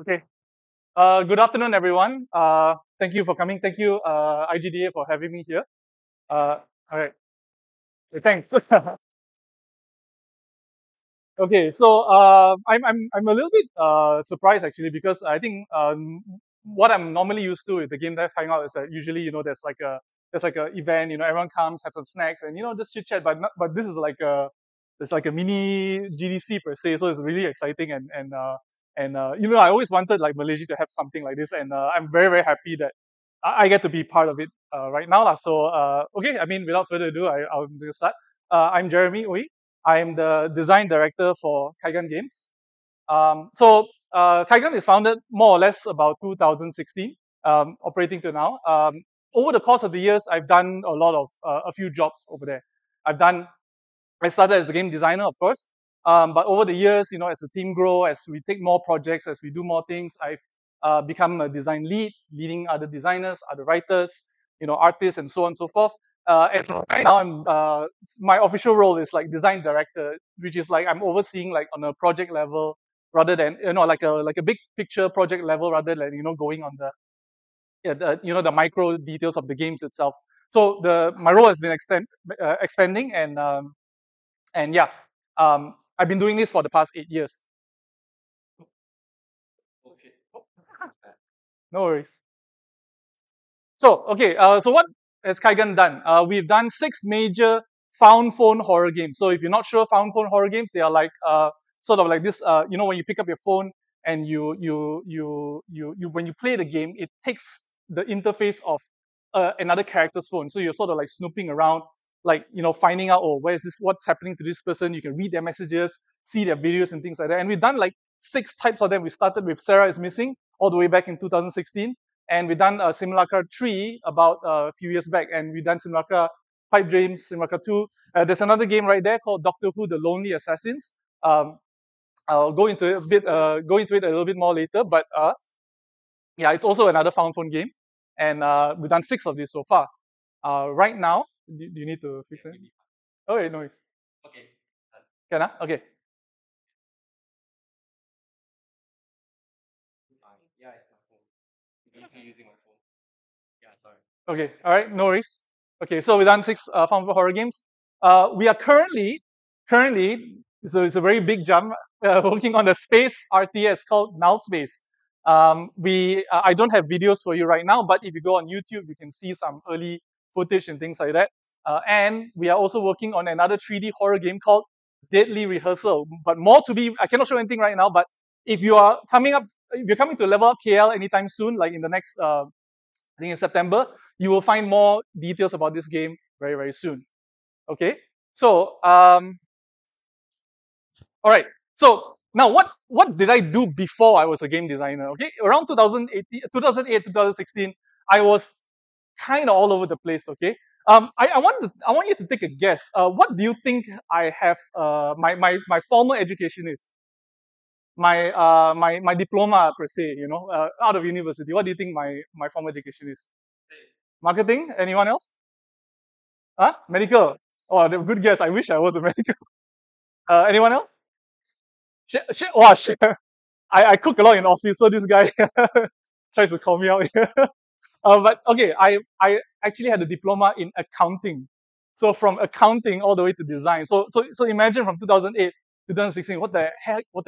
Okay. Good afternoon, everyone. Thank you for coming. Thank you, IGDA, for having me here. All right. Okay, thanks. Okay, so I'm a little bit surprised actually because I think what I'm normally used to with the Game Dev Hangout is that usually there's like a event, everyone comes, have some snacks, and just chit chat. But this is like a mini GDC per se, so it's really exciting and I always wanted like Malaysia to have something like this, and I'm very very happy that I get to be part of it right now lah. So okay, I mean without further ado, I'll start. I'm Jeremy Ui. I'm the design director for Kaigan Games. Kaigan is founded more or less about 2016, operating to now. Over the course of the years, I've done a few jobs over there. I've done. I started as a game designer, of course, but over the years, as the team grow, as we take more projects, as we do more things, I've become a design lead, leading other designers, other writers, artists, and so on and so forth. And right now, my official role is like design director, which is like I'm overseeing like on a project level rather than like a big picture project level rather than going on the micro details of the games itself. So the my role has been expanding and yeah, I've been doing this for the past 8 years. No worries. So what has Kaigan done? We've done 6 major found phone horror games. So if you're not sure, found phone horror games, they are like sort of like this. When you pick up your phone and you when you play the game, it takes the interface of another character's phone. So you're sort of like snooping around, like finding out, oh, where is this? What's happening to this person? You can read their messages, see their videos and things like that. And we've done like 6 types of them. We started with Sarah is Missing all the way back in 2016. And we done Simulacra 3 about a few years back, and we done Simulacra Pipe Dreams, Simulacra 2. There's another game right there called Doctor Who: The Lonely Assassins. I'll go into it a little bit more later, but yeah, it's also another found phone game, and we've done 6 of these so far. Right now, do you need to fix it? Oh, wait, no, it's can okay. Okay, all right, no worries. Okay, so we've done 6 found horror games. We are currently, so it's a very big jump, working on the space RTS called Null Space. I don't have videos for you right now, but if you go on YouTube, you can see some early footage and things like that. And we are also working on another 3D horror game called Deadly Rehearsal. But more to be, I cannot show anything right now. But if you're coming to Level Up KL anytime soon, like in the next I think in September, you will find more details about this game very, very soon. Okay, so all right. So now, what did I do before I was a game designer? Okay, around 2008, 2016, I was kind of all over the place. Okay, I want you to take a guess. What do you think I have? My formal education is my diploma per se. Out of university. What do you think my formal education is? Marketing. Anyone else? Huh? Medical. Oh, good guess. I wish I was a medical. Anyone else? Wow, shit. I cook a lot in office, so this guy tries to call me out here. But okay, I actually had a diploma in accounting. So from accounting all the way to design. So imagine from 2008 to 2016, what the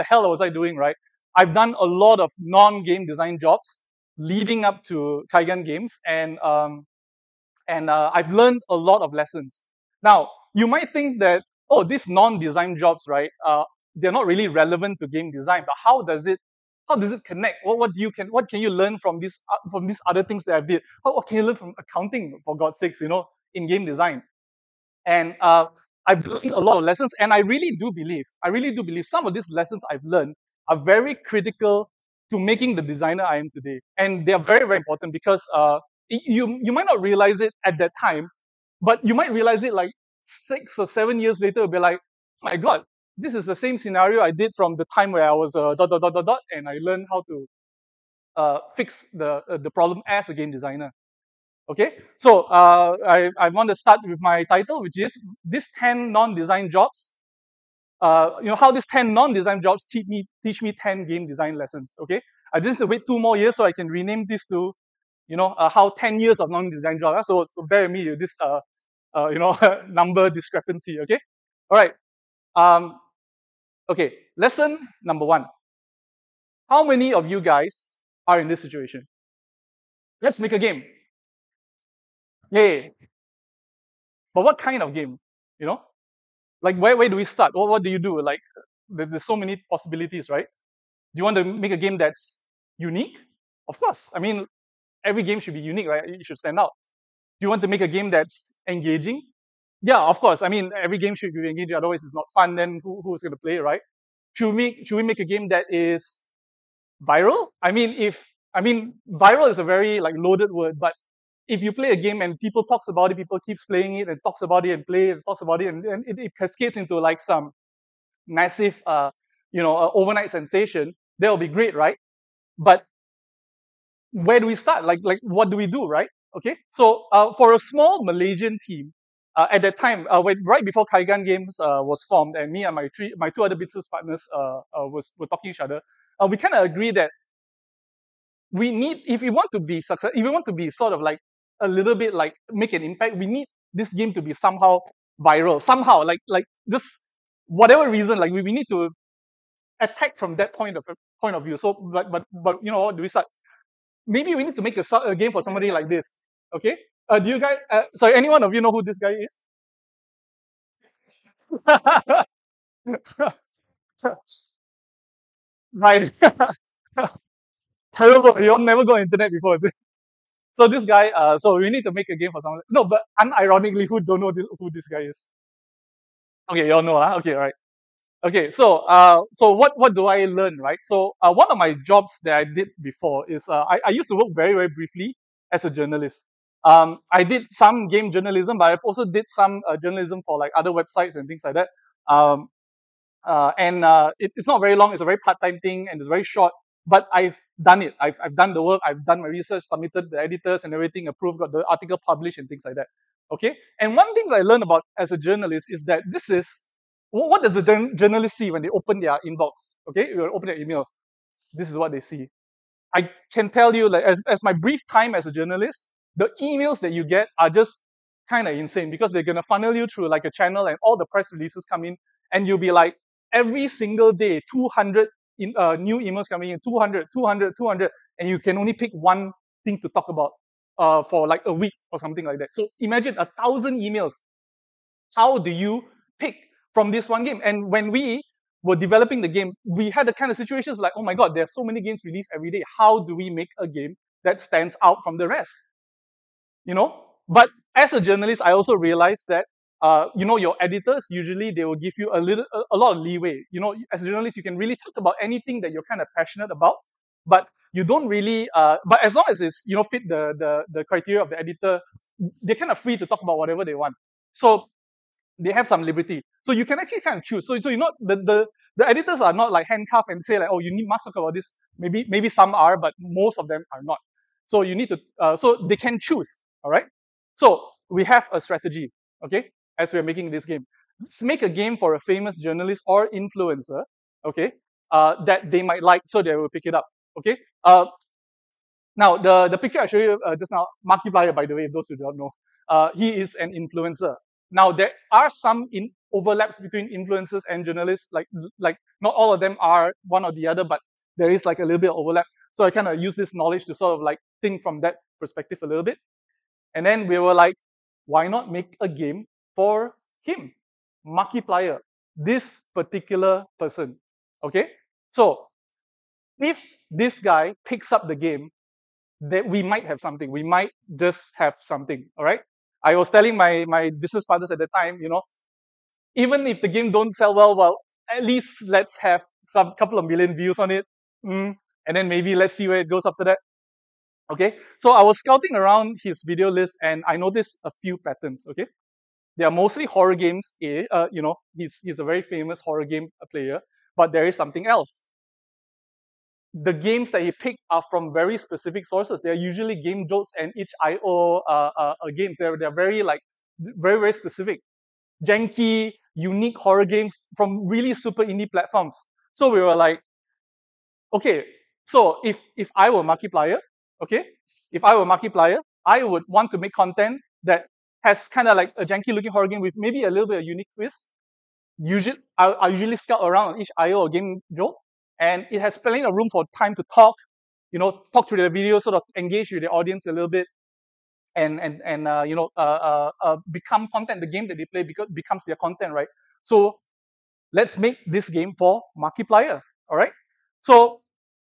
hell was I doing, right? I've done a lot of non-game design jobs leading up to Kaigan Games, and I've learned a lot of lessons. Now, you might think that, oh, these non-design jobs, right? They're not really relevant to game design, but how does it connect? What can you learn from these other things that I did? What can you learn from accounting, for God's sakes, in game design? And I've learned a lot of lessons, and I really do believe some of these lessons I've learned are very critical to making the designer I am today. And they are very, very important because you might not realize it at that time, but you might realize it like 6 or 7 years later. You'll be like, my God, this is the same scenario I did from the time where I was dot dot dot dot dot, and I learned how to fix the problem as a game designer. Okay, so I want to start with my title, which is these 10 non-design jobs. How these 10 non-design jobs teach me 10 game design lessons. Okay, I just need to wait 2 more years so I can rename this to, how 10 years of non-design job. So bear with me with this, number discrepancy. Okay. All right. Um, okay. Lesson number one. How many of you guys are in this situation? Let's make a game. Yay. But what kind of game? You know, like where do we start? What do you do? Like there's so many possibilities, right? Do you want to make a game that's unique? Of course. I mean, every game should be unique, right? It should stand out. Do you want to make a game that's engaging? Yeah, of course. I mean, every game should be engaging. Otherwise, it's not fun. Then who's going to play it, right? Should we make a game that is viral? I mean, viral is a very like loaded word, but if you play a game and people talks about it, people keeps playing it and talks about it and play it and talks about it, and it cascades into like some massive, overnight sensation, that will be great, right? But where do we start? Like what do we do, right? Okay, so for a small Malaysian team, at that time, right before Kaigan Games was formed, and me and my two other business partners were talking to each other, we kind of agree that we need, if we want to be success, if we want to be sort of like a little bit like make an impact, we need this game to be somehow viral, somehow like just whatever reason, like we need to attack from that point of view. So, but what do we start? Maybe we need to make a game for somebody like this. Okay. Do you guys? Sorry, any one of you know who this guy is? Right. Terrible. You all never go on internet before, is it? So this guy. So we need to make a game for someone. No, but unironically, who don't know who this guy is? Okay, you all know, huh? Okay, all right. Okay, so what do I learn, right? So one of my jobs that I did before is I used to work very very briefly as a journalist. I did some game journalism, but I also did some journalism for like other websites and things like that. Um, it's not very long. It's a very part-time thing, and it's very short. But I've done it. I've done the work. I've done my research, submitted the editors and everything, approved, got the article published and things like that. Okay. And one thing I learned about as a journalist is that this is what does a journalist see when they open their inbox? Okay, you open their email. This is what they see. I can tell you, like, as my brief time as a journalist, the emails that you get are just kind of insane because they're gonna funnel you through like a channel, and all the press releases come in, and you'll be like, every single day, 200 new emails coming in, 200, 200, 200, and you can only pick one thing to talk about for like a week or something like that. So imagine 1,000 emails. How do you pick from this one game? And when we were developing the game, we had the kind of situations like, oh my god, there's so many games released every day. How do we make a game that stands out from the rest? But as a journalist, I also realized that your editors usually they will give you a lot of leeway. As a journalist, you can really talk about anything that you're kind of passionate about, but you don't really. But as long as it's fit the criteria of the editor, they're kind of free to talk about whatever they want. So they have some liberty. So you can actually kind of choose. So you're not the editors are not like handcuffed and say like, oh, must talk about this. Maybe some are, but most of them are not. So you need to so they can choose. All right. So we have a strategy. Okay, as we're making this game, let's make a game for a famous journalist or influencer. Okay, that they might like, so they will pick it up. Okay. Now the picture I showed you just now, Markiplier, by the way, if those who don't know, he is an influencer. Now there are some overlaps between influencers and journalists. Like not all of them are one or the other, but there is like a little bit of overlap. So I kind of use this knowledge to sort of like think from that perspective a little bit. And then we were like, why not make a game for him, Markiplier, this particular person? Okay, so if this guy picks up the game, that we might have something. We might just have something. All right. I was telling my business partners at the time, even if the game don't sell well, at least let's have some couple of million views on it, and then maybe let's see where it goes after that. Okay. So I was scouting around his video list, and I noticed a few patterns. Okay. They are mostly horror games. He's a very famous horror game player, but there is something else. The games that he picked are from very specific sources. They're usually Game Jolts and itch.io games. They're very very very specific, janky, unique horror games from really super indie platforms. So we were like, okay, So if I were Markiplier, okay, if I were Markiplier, I would want to make content that has kind of like a janky looking horror game with maybe a little bit of unique twist. Usually, I usually scout around on each IO or game joke, and it has plenty of room for time to talk. Talk through the video, sort of engage with the audience a little bit, and become content. The game that they play becomes their content, right? So let's make this game for Markiplier. All right. So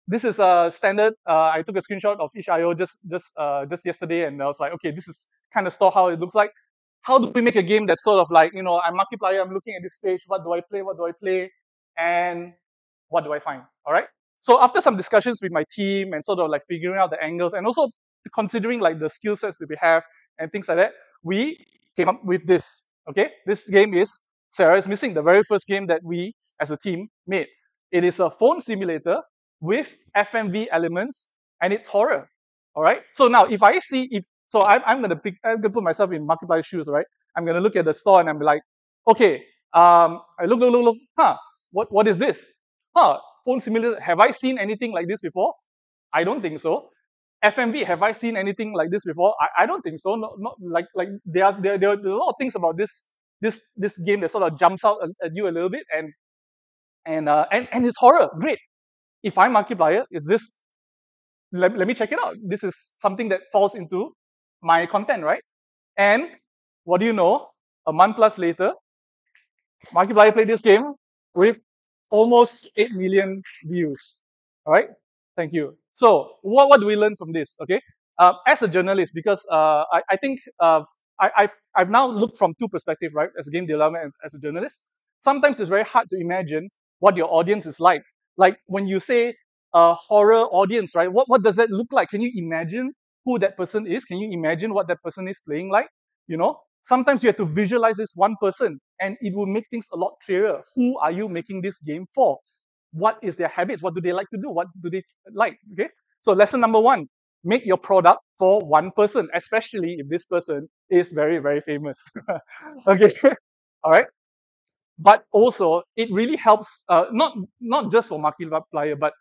this is a standard. I took a screenshot of each IO just yesterday, and I was like, okay, this is kind of store how it looks like. How do we make a game that's sort of like, I'm Markiplier, I'm looking at this page, what do I play, and what do I find? All right. So after some discussions with my team and sort of like figuring out the angles and also considering like the skill sets that we have and things like that, we came up with this. Okay, this game is Sarah is Missing, the very first game that we as a team made. It is a phone simulator with FMV elements, and it's horror. All right. So now, if I see if so, I'm gonna put myself in Markiplier's shoes. Right. I'm gonna look at the store and I'm like, okay. I look. Huh. What is this? Huh. Phone simulator. Have I seen anything like this before? I don't think so. FMV. Have I seen anything like this before? I don't think so. Not like there are a lot of things about this game that sort of jumps out at you a little bit, and it's horror. Great. If I'm Markiplier, is this let me check it out. This is something that falls into my content, right? And what do you know? A month plus later, Markiplier played this game with almost 8 million views. All right, thank you. So what do we learn from this? Okay, as a journalist, because I think I've now looked from two perspectives, right? As a game developer and as a journalist, sometimes it's very hard to imagine what your audience is like. Like when you say a horror audience, right? What does that look like? Can you imagine who that person is? Can you imagine what that person is playing like? Sometimes you have to visualize this one person, and it will make things a lot clearer. Who are you making this game for? What is their habits? What do they like to do? What do they like? Okay. So lesson number one: make your product for one person, especially if this person is very, very famous. Okay. All right. But also, it really helps, not just for Markiplier, but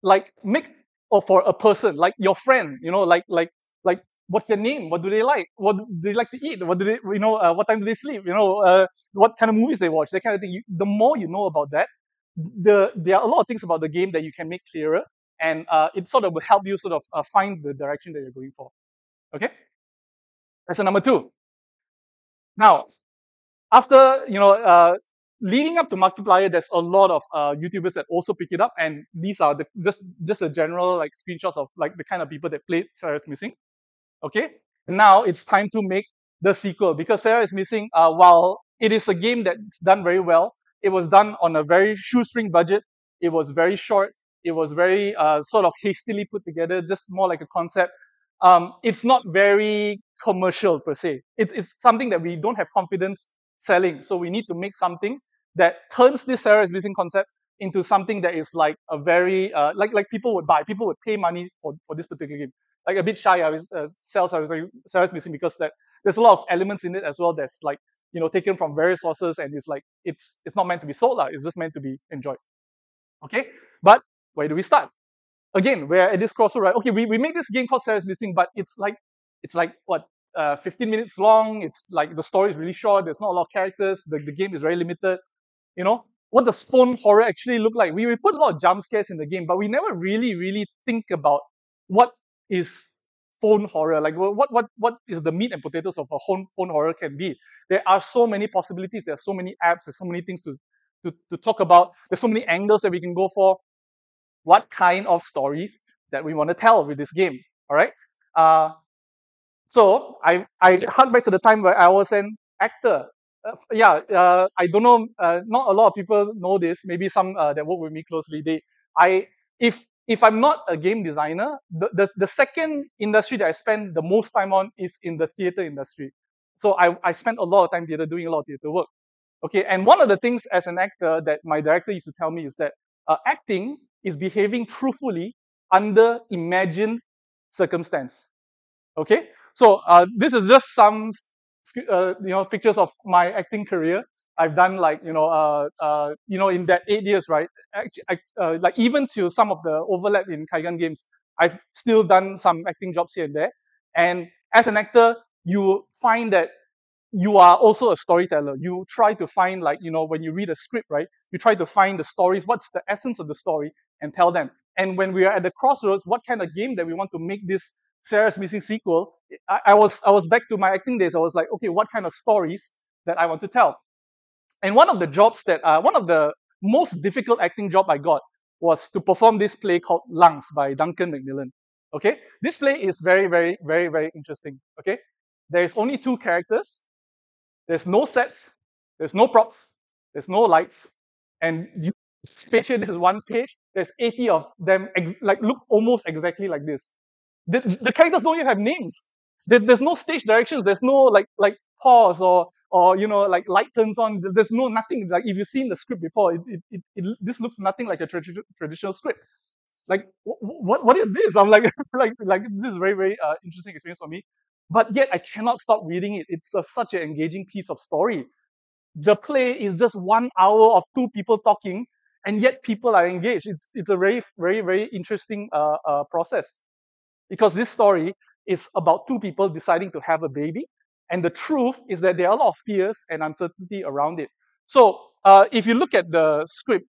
like make or for a person like your friend, like what's their name, what do they like, what do they like to eat, what do they what time do they sleep, what kind of movies they watch, that kind of thing. The more you know about that, there are a lot of things about the game that you can make clearer, and it sort of will help you sort of find the direction that you're going for. Okay, that's number two. Now, after leading up to Markiplier, there's a lot of YouTubers that also pick it up, and these are just a general like screenshots of like the kind of people that played Sarah is Missing. Okay, now it's time to make the sequel, because Sarah is Missing, while it is a game that's done very well, it was done on a very shoestring budget. It was very short. It was very sort of hastily put together, just more like a concept. It's not very commercial per se. It's something that we don't have confidence selling. So we need to make something that turns this Sarah is Missing concept into something that is like a very like people would buy. People would pay money for this particular game. Like a bit shy, I was sell Sarah is Missing, because there's a lot of elements in it as well that's like taken from various sources, and it's like it's not meant to be sold out. It's just meant to be enjoyed. Okay, but where do we start? Again, we're at this crossroad, right? Okay, we make this game called Sarah is Missing, but it's like what 15 minutes long. It's like the story is really short. There's not a lot of characters. The game is very limited. What does phone horror actually look like? We put a lot of jump scares in the game, but we never really think about what is phone horror, like what is the meat and potatoes of a phone horror can be. There are so many possibilities. There are so many apps. There's so many things to talk about. There's so many angles that we can go for. What kind of stories that we want to tell with this game? All right. So I hark back to the time where I was an actor. I don't know. Not a lot of people know this. Maybe some that work with me closely. If I'm not a game designer, the second industry that I spend the most time on is in the theater industry. So I spent a lot of time theater, doing a lot of theater work. Okay, and one of the things as an actor that my director used to tell me is that acting is behaving truthfully under imagined circumstance. Okay, so this is just some pictures of my acting career. I've done like in that 8 years, right? Actually, like even to some of the overlap in Kaigan games, I've still done some acting jobs here and there. And as an actor, you find that you are also a storyteller. You try to find, like, when you read a script, right? You try to find the stories, what's the essence of the story, and tell them. And when we are at the crossroads, what kind of game that we want to make this Sarah's Missing sequel? I was back to my acting days. I was like, okay, what kind of stories that I want to tell? And one of the most difficult acting job I got was to perform this play called Lungs by Duncan Macmillan. Okay, this play is very, very, very, very interesting. Okay, there is only two characters. There's no sets, there's no props, there's no lights, and you picture this is one page. There's 80 of them, like look almost exactly like this. The characters don't even have names. There's no stage directions. There's no like pause or like light turns on. There's no nothing. Like if you've seen the script before, this looks nothing like a traditional script. Like what is this? I'm like like this is very, very interesting experience for me. But yet I cannot stop reading it. It's such an engaging piece of story. The play is just 1 hour of two people talking, and yet people are engaged. It's a very, very, very interesting process, because this story is about two people deciding to have a baby, and the truth is that there are a lot of fears and uncertainty around it. So if you look at the script,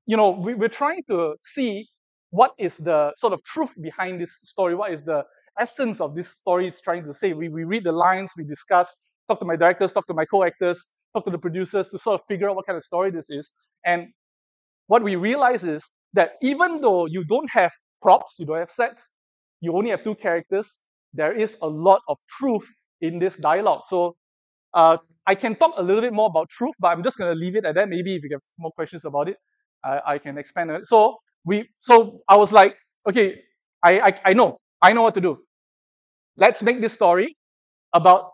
we're trying to see what is the sort of truth behind this story, what is the essence of this story is trying to say. We read the lines, we discuss, talk to my directors, talk to my co-actors, talk to the producers to sort of figure out what kind of story this is. And what we realize is that even though you don't have props, you don't have sets, you only have two characters, there is a lot of truth in this dialogue. So I can talk a little bit more about truth, but I'm just going to leave it at that. Maybe if you have more questions about it, I can expand on it. So I was like, okay, I know what to do. Let's make this story about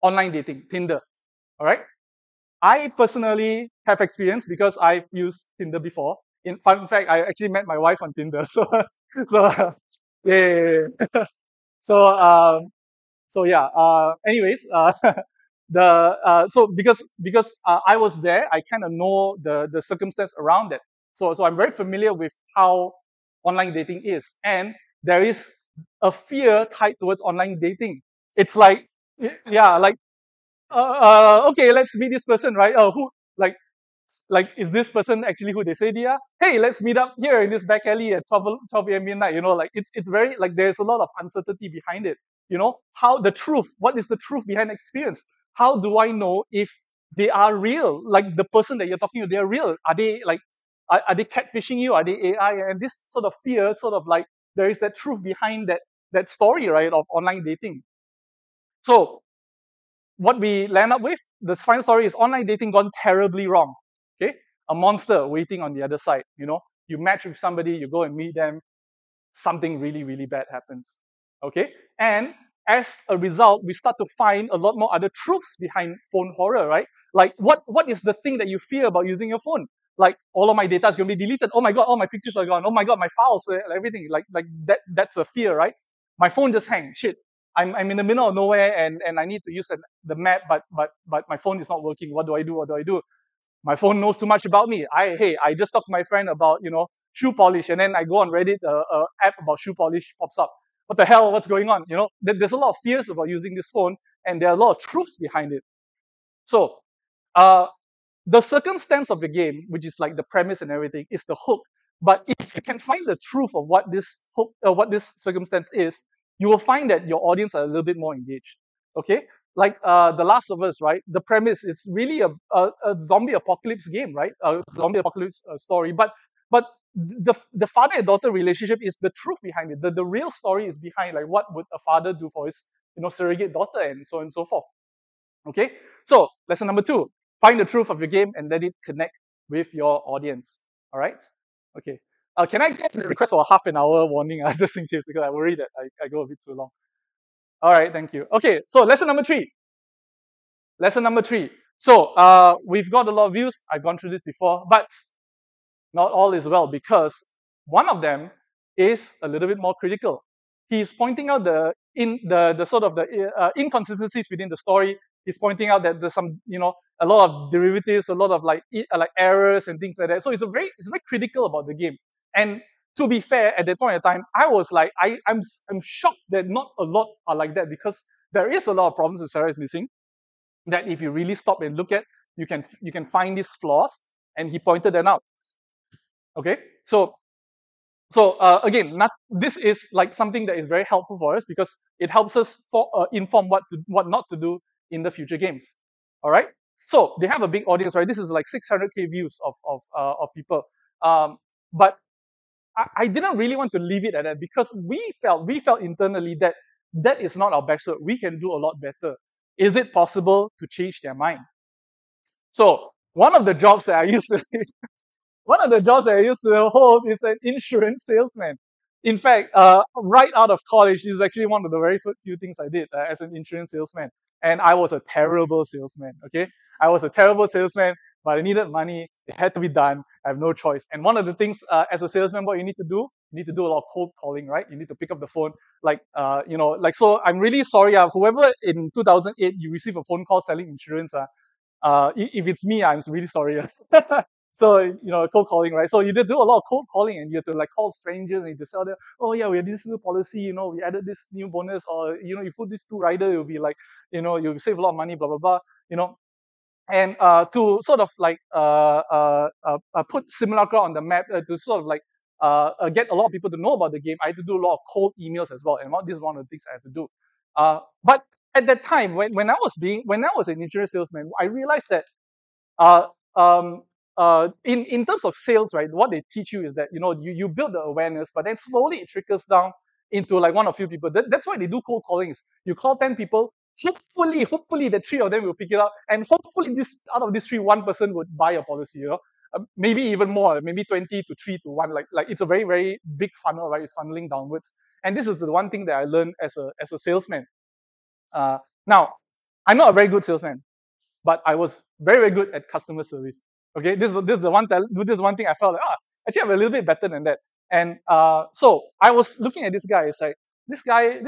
online dating, Tinder. All right. I personally have experience because I've used Tinder before. In fun fact, I actually met my wife on Tinder. So yeah. So so yeah. Anyways, the so because I was there, I kind of know the circumstance around it. So I'm very familiar with how online dating is, and there is a fear tied towards online dating. It's like, yeah, like okay, let's meet this person, right? Oh, who like is this person actually who they say they are? Hey, let's meet up here in this back alley at 12 a.m. midnight. Like it's very, like, there's a lot of uncertainty behind it. How the truth, what is the truth behind the experience? How do I know if they are real? Like the person that you're talking to, they are real. Are they like, are they catfishing you? Are they AI? And this sort of fear, sort of like, there is that truth behind that story, right, of online dating. So what we land up with, the final story is online dating gone terribly wrong. Okay, a monster waiting on the other side. You match with somebody, you go and meet them, something really, really bad happens. Okay, and as a result, we start to find a lot more other truths behind phone horror, right? Like what is the thing that you fear about using your phone? Like, all of my data is going to be deleted. Oh my god, all my pictures are gone. Oh my god, my files, everything. Like that's a fear, right? My phone just hang. Shit. I'm in the middle of nowhere, and I need to use the map, but my phone is not working. What do I do? What do I do? My phone knows too much about me. I just talked to my friend about shoe polish, and then I go on Reddit, app about shoe polish pops up. What the hell? What's going on? There's a lot of fears about using this phone, and there are a lot of truths behind it. So, uh, the circumstance of the game, which is like the premise and everything, is the hook. But if you can find the truth of what this hook, what this circumstance is, you will find that your audience are a little bit more engaged. Okay, like The Last of Us, right? The premise is really a zombie apocalypse game, right? A zombie apocalypse story, but the father and daughter relationship is the truth behind it. The real story is behind, like, what would a father do for his surrogate daughter, and so on and so forth. Okay, so lesson number 2: find the truth of your game and let it connect with your audience. All right. Okay. Can I get a request for a half an hour warning, just in case, because I worry that I go a bit too long. All right, thank you. Okay, so lesson number 3. Lesson number 3. So we've got a lot of views. I've gone through this before, but not all is well, because one of them is a little bit more critical. He's pointing out the sort of the inconsistencies within the story. he's pointing out that there's some, a lot of derivatives, a lot of like errors and things like that. So it's very critical about the game. And to be fair, at that point in time, I was like, I'm shocked that not a lot are like that, because there is a lot of problems with Sarah is Missing that if you really stop and look at, you can find these flaws, and he pointed them out. Okay, so again, this is like something that is very helpful for us, because it helps us inform what not to do in the future games. All right. So they have a big audience, right? This is like 600K views of people. But I didn't really want to leave it at that, because we felt internally that that is not our best work. We can do a lot better. Is it possible to change their mind? So one of the jobs that I used to one of the jobs that I used to hold is an insurance salesman. In fact, right out of college, this is actually one of the very few things I did as an insurance salesman. And I was a terrible salesman, okay? I was a terrible salesman, but I needed money. It had to be done. I have no choice. And one of the things as a salesman, what you need to do, you need to do a lot of cold calling, right? You need to pick up the phone. So I'm really sorry. Whoever in 2008 you receive a phone call selling insurance, if it's me, I'm really sorry. So, cold calling, right? So you did do a lot of cold calling, and you have to like call strangers and you have to sell them, oh yeah, we have this new policy, we added this new bonus, or you put this two rider, it'll be like, you'll save a lot of money, blah blah blah, and to sort of like put Simulacra on the map, to sort of like get a lot of people to know about the game, I had to do a lot of cold emails as well, and this is one of the things I had to do. But at that time, when I was an insurance salesman, I realized that uh, um, in terms of sales, right, what they teach you is that you build the awareness, but then slowly it trickles down into like one or few people. That's why they do cold calling. Is you call 10 people, hopefully the three of them will pick it up, and hopefully this out of these three, one person would buy a policy. Maybe even more, maybe 20 to 3 to 1. Like it's a very very big funnel, right? It's funneling downwards, and this is the one thing that I learned as a salesman. Now, I'm not a very good salesman, but I was very, very good at customer service. Okay, this is the one thing I felt like, actually I'm a little bit better than that. And so I was looking at this guy. It's like this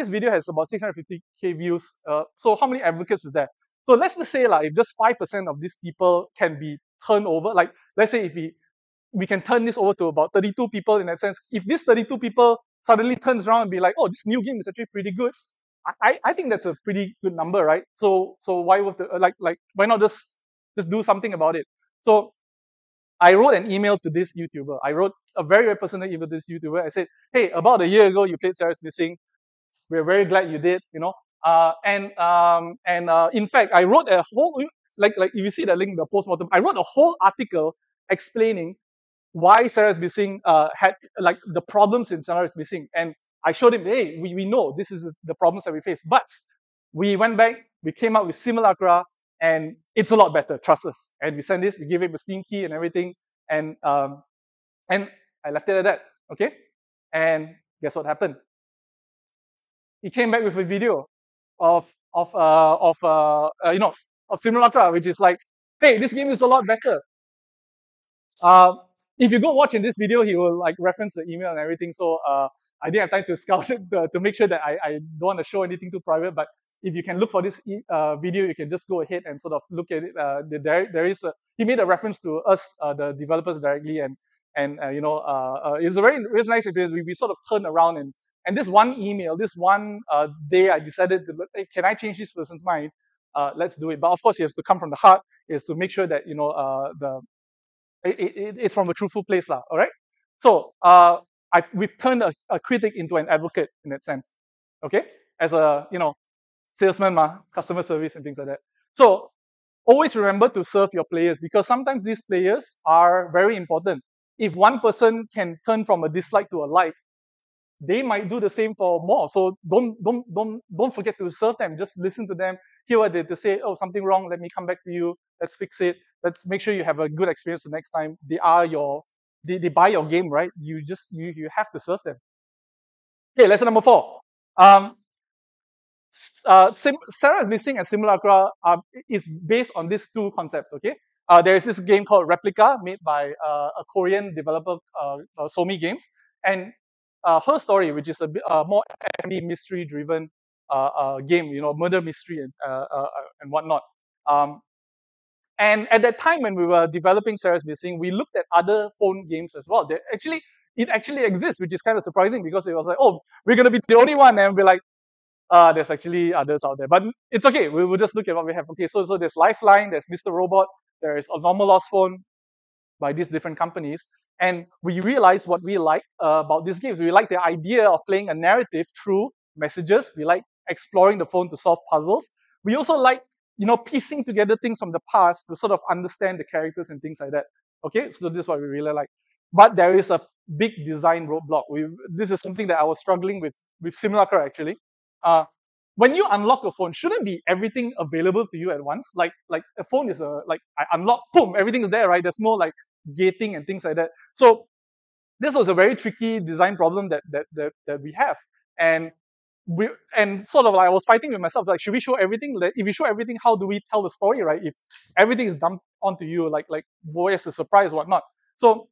video has about 650K views. So how many advocates is there? So let's just say like if just 5% of these people can be turned over, like let's say if we can turn this over to about 32 people in that sense. If this 32 people suddenly turns around and be like, oh, this new game is actually pretty good, I think that's a pretty good number, right? So why would why not just do something about it? So I wrote an email to this YouTuber. I wrote a very, very personal email to this YouTuber. I said, hey, about a year ago you played Sarah's Missing. We're very glad you did. In fact, I wrote a whole like if you see that link, the postmortem, I wrote a whole article explaining why Sarah is Missing had like the problems in Sarah is Missing. And I showed him, hey, we know this is the problems that we face. But we went back, we came up with Simulacra, and it's a lot better, trust us. And we sent this, we gave him a Steam key and everything. And I left it at that. Okay? And guess what happened? He came back with a video of Simulacra, which is like, hey, this game is a lot better. If you go watch in this video, he will like reference the email and everything. So I didn't have time to scout it to make sure that I don't want to show anything too private. But if you can look for this video, you can just go ahead and sort of look at it. There is he made a reference to us, the developers directly, and it's a very nice experience. We sort of turned around and this one email, this one day, I decided to look, hey, can I change this person's mind? Let's do it. But of course, it has to come from the heart. Is to make sure that it's from a truthful place, all right? So we've turned a critic into an advocate in that sense, okay? As a salesman, customer service and things like that. So always remember to serve your players, because sometimes these players are very important. If one person can turn from a dislike to a like, they might do the same for more. So don't forget to serve them. Just listen to them, hear what they to say. Oh, something wrong. Let me come back to you. Let's fix it. Let's make sure you have a good experience the next time. They buy your game, right? You have to serve them. Okay, lesson number 4. Sarah is Missing and Simulacra is based on these two concepts. Okay, there is this game called Replica made by a Korean developer, Somi Games, and her story, which is a bit more mystery driven, game, murder mystery and whatnot. Um, and at that time when we were developing Sarah's Missing, we looked at other phone games as well. It actually exists, which is kind of surprising because it was like, oh, we're gonna be the only one, and we're like, there's actually others out there, but it's okay. We will just look at what we have. Okay, so there's Lifeline, there's Mr. Robot, there is a normal lost phone by these different companies, and we realized what we like about these games. We like the idea of playing a narrative through messages. We like exploring the phone to solve puzzles. We also like piecing together things from the past to sort of understand the characters and things like that. Okay, so this is what we really like. But there is a big design roadblock. This is something that I was struggling with Simulacra actually. Uh, when you unlock a phone, shouldn't be everything available to you at once? Like a phone is like I unlock, boom, everything's there, right? There's no like gating and things like that. So this was a very tricky design problem that we have, and sort of like I was fighting with myself, like, should we show everything? Like, if we show everything, how do we tell the story, right? If everything is dumped onto you, like where's the surprise, whatnot? So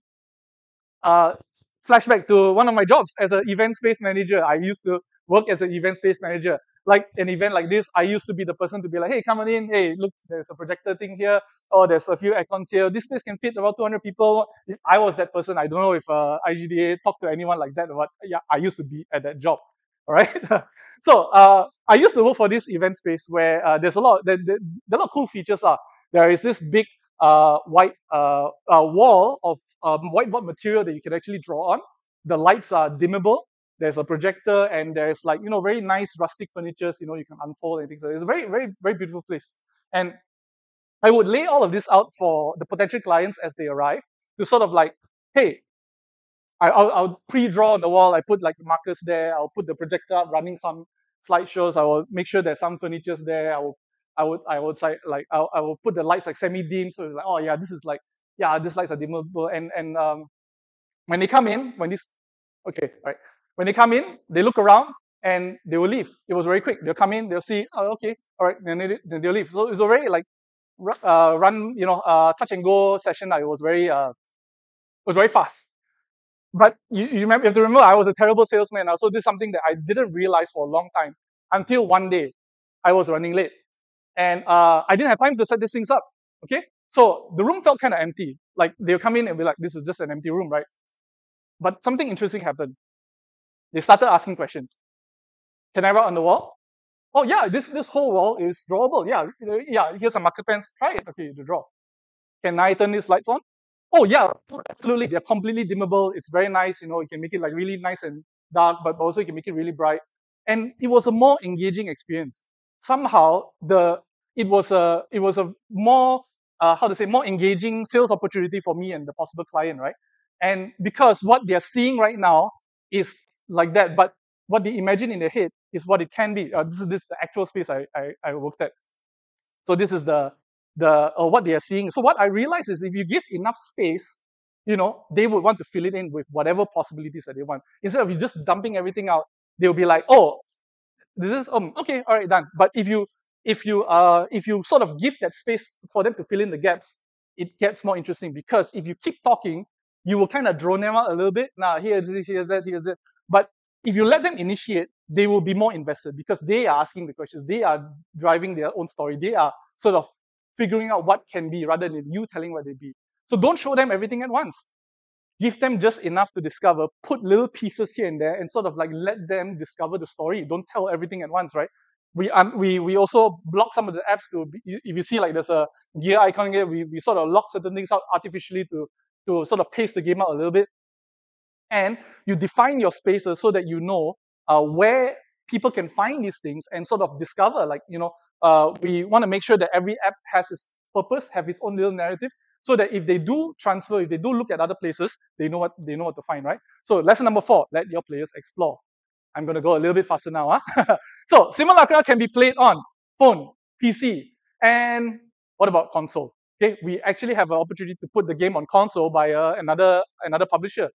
uh, flashback to one of my jobs as an event space manager. I used to work as an event space manager. Like an event like this, I used to be the person to be like, hey, come on in. Hey, look, there's a projector thing here. Oh, there's a few icons here. This place can fit about 200 people. I was that person. I don't know if IGDA talked to anyone like that, but yeah, I used to be at that job. All right. So I used to work for this event space where there's a lot, there are a lot of cool features. There is this big white wall of whiteboard material that you can actually draw on. The lights are dimmable. There's a projector, and there's like very nice rustic furnitures. You can unfold and things. It's a very very very beautiful place. And I would lay all of this out for the potential clients as they arrive to sort of like, hey, I'll pre-draw on the wall. I put like markers there. I'll put the projector up, running some slideshows. I will make sure there's some furnitures there. I would say like I will put the lights like semi-dim, so it's like, oh yeah, this is like, yeah, these lights are dimmable. And when they come in, okay, right, when they come in, they look around and they will leave. It was very quick. They'll come in, they'll see, oh okay, all right, then they'll leave. So it's a very like run, touch and go session. It was very fast. But you have to remember, I was a terrible salesman. So this is something that I didn't realize for a long time until one day I was running late, and I didn't have time to set these things up. Okay, so the room felt kind of empty. Like they'll come in and be like, "This is just an empty room, right?" But something interesting happened. They started asking questions. Can I write on the wall? Oh yeah, this whole wall is drawable. Yeah, yeah. Here's some marker pens. Try it. Okay, to draw. Can I turn these lights on? Oh yeah, absolutely. They're completely dimmable. It's very nice. You can make it like really nice and dark, but also you can make it really bright. And it was a more engaging experience. Somehow it was a more how to say, more engaging sales opportunity for me and the possible client, right? And because what they're seeing right now is like that, but what they imagine in their head is what it can be. This is the actual space I worked at. So this is the what they are seeing. So what I realize is if you give enough space, they would want to fill it in with whatever possibilities that they want. Instead of you just dumping everything out, they'll be like, oh, this is okay, all right, done. But if you sort of give that space for them to fill in the gaps, it gets more interesting, because if you keep talking, you will kind of drone them out a little bit. Now here's this, here's that, here's that. But if you let them initiate, they will be more invested because they are asking the questions. They are driving their own story. They are sort of figuring out what can be rather than you telling what they be. So don't show them everything at once. Give them just enough to discover, put little pieces here and there, and sort of like let them discover the story. Don't tell everything at once, right? We also block some of the apps to be, if you see like there's a gear icon here, we sort of lock certain things out artificially to sort of pace the game out a little bit. And you define your spaces so that you know where people can find these things and sort of discover, like, we want to make sure that every app has its purpose, have its own little narrative, so that if they do transfer, if they do look at other places, they know what to find, right? So lesson number 4, let your players explore. I'm going to go a little bit faster now. So Simulacra can be played on phone, PC, and what about console? Okay, we actually have an opportunity to put the game on console by another publisher,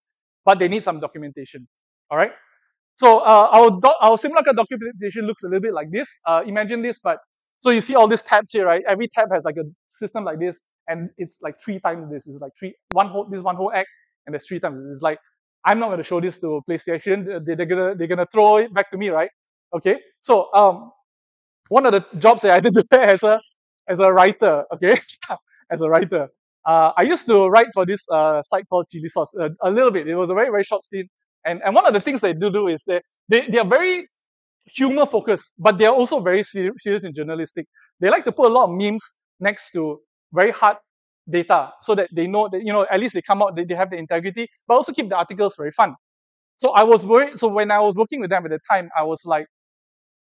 but they need some documentation. All right. So our Simulacra documentation looks a little bit like this. Imagine this, but so you see all these tabs here, right? Every tab has like a system like this, and it's like 3 times this. It's like one whole act, and there's 3 times. It's like, I'm not going to show this to PlayStation. They're gonna throw it back to me, right? Okay, so one of the jobs that I did there as a writer. Okay, as a writer. I used to write for this site called Chili Sauce a little bit. It was a very very short stint, and one of the things they do is they are very humor focused, but they are also very serious in journalistic. They like to put a lot of memes next to very hard data so that they know that at least they come out they have the integrity, but also keep the articles very fun. So I was worried. So when I was working with them at the time, I was like,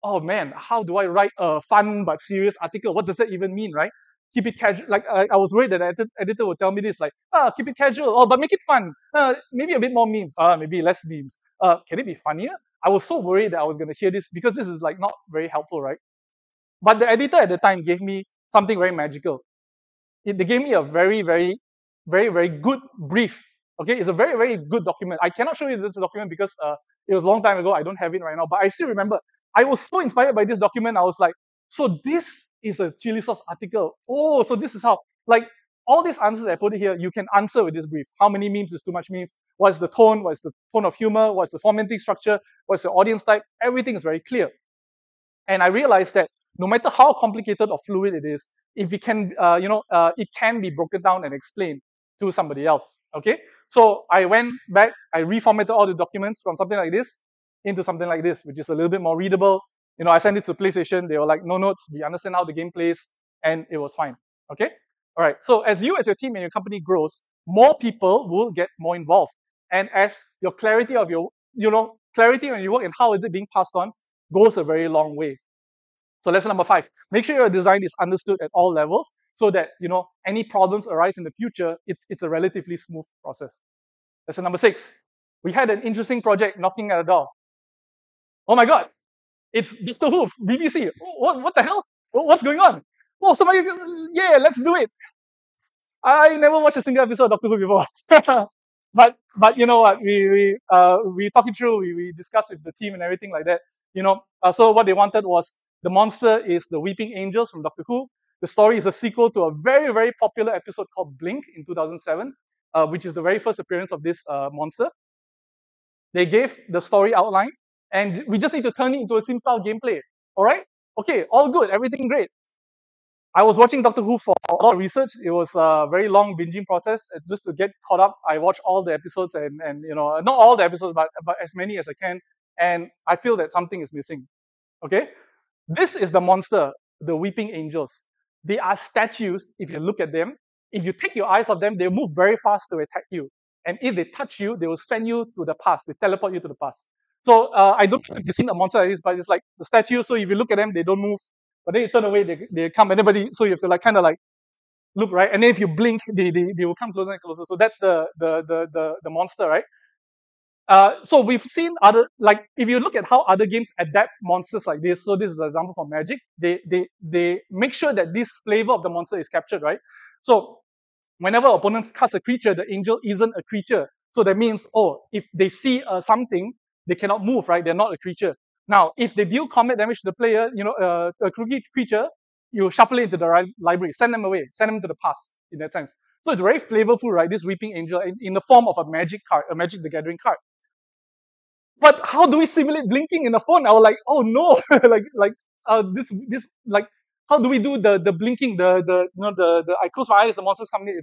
oh man, how do I write a fun but serious article? What does that even mean, right? Keep it casual. Like I was worried that the editor would tell me this, like, keep it casual. Oh, but make it fun. Maybe a bit more memes. Maybe less memes. Can it be funnier? I was so worried that I was going to hear this because this is like not very helpful, right? But the editor at the time gave me something very magical. They gave me a very, very, very, very good brief. Okay, it's a very, very good document. I cannot show you this document because it was a long time ago. I don't have it right now, but I still remember. I was so inspired by this document. I was like, so this is a chili sauce article. Oh, so this is how, like, all these answers I put here, you can answer with this brief. How many memes is too much memes? What's the tone? What's the tone of humor? What's the formatting structure? What's the audience type? Everything is very clear. And I realized that no matter how complicated or fluid it is, if it can, it can be broken down and explained to somebody else. Okay, so I went back, I reformatted all the documents from something like this into something like this, which is a little bit more readable. I sent it to PlayStation. They were like, no notes. We understand how the game plays, and it was fine. Okay, all right. So as your team and your company grows, more people will get more involved, and as your clarity of your, clarity when you work and how is it being passed on goes a very long way. So lesson number 5, make sure your design is understood at all levels so that any problems arise in the future, it's a relatively smooth process. Lesson number 6, we had an interesting project knocking at the door. Oh my god, it's Doctor Who, BBC. What the hell? What's going on? Oh, somebody, yeah, let's do it. I never watched a single episode of Doctor Who before. but you know what? We talk it through. We discussed with the team and everything like that. So what they wanted was the monster is the Weeping Angels from Doctor Who. The story is a sequel to a very very popular episode called Blink in 2007, which is the very first appearance of this monster. They gave the story outline, and we just need to turn it into a sim style gameplay. All right? Okay, all good, everything great. I was watching Doctor Who for a lot of research. It was a very long binging process just to get caught up. I watched all the episodes and not all the episodes, but as many as I can. And I feel that something is missing. Okay, this is the monster, the Weeping Angels. They are statues. If you look at them, if you take your eyes off them, they move very fast to attack you. And if they touch you, they will send you to the past. They teleport you to the past. So I don't know if you've seen a monster like this, but it's like the statue. So if you look at them, they don't move. But then you turn away, they come. Anybody, so you have to like kind of like look, right? And then if you blink, they will come closer and closer. So that's the monster, right? So we've seen other, like if you look at how other games adapt monsters like this. So this is an example from Magic. They make sure that this flavor of the monster is captured, right? So whenever opponents cast a creature, the angel isn't a creature. So that means, oh, if they see something, they cannot move, right? They're not a creature. Now, if they deal combat damage to the player, a creature, you shuffle it into the library, send them away, send them to the past in that sense. So it's very flavorful, right? This Weeping Angel in the form of a magic card, a Magic the Gathering card. But how do we simulate blinking in the phone? I was like, oh no, this like how do we do the blinking, the I close my eyes, the monsters come in,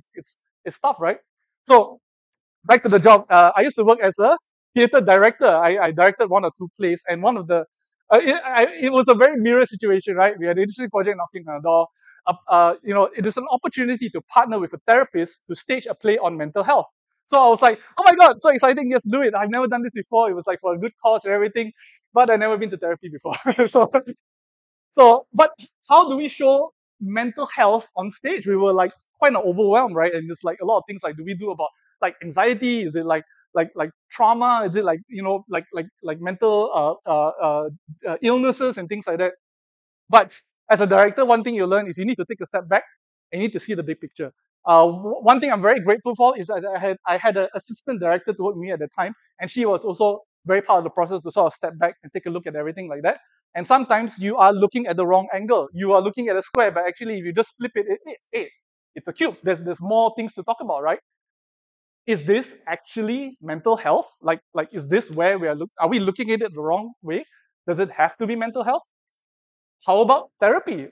it's tough, right? So back to the job. I used to work as a theater director. I directed one or two plays, and one of the it was a very mirror situation, right? We had an interesting project knocking on the door. It is an opportunity to partner with a therapist to stage a play on mental health. So I was like, oh my god, so exciting! Just do it. I've never done this before. It was like for a good cause and everything, but I've never been to therapy before. But how do we show mental health on stage? We were like quite overwhelmed, right? And there's like a lot of things like, do we do about like anxiety? Is it like trauma? Is it like like mental illnesses and things like that? But as a director, one thing you learn is you need to take a step back and you need to see the big picture. One thing I'm very grateful for is that I had an assistant director to work with me at the time, and she was also very part of the process to sort of step back and take a look at everything like that. And sometimes you are looking at the wrong angle. You are looking at a square, but actually, if you just flip it, it's a cube. There's more things to talk about, right? Is this actually mental health? Like is this where we are we looking at it the wrong way? Does it have to be mental health? How about therapy?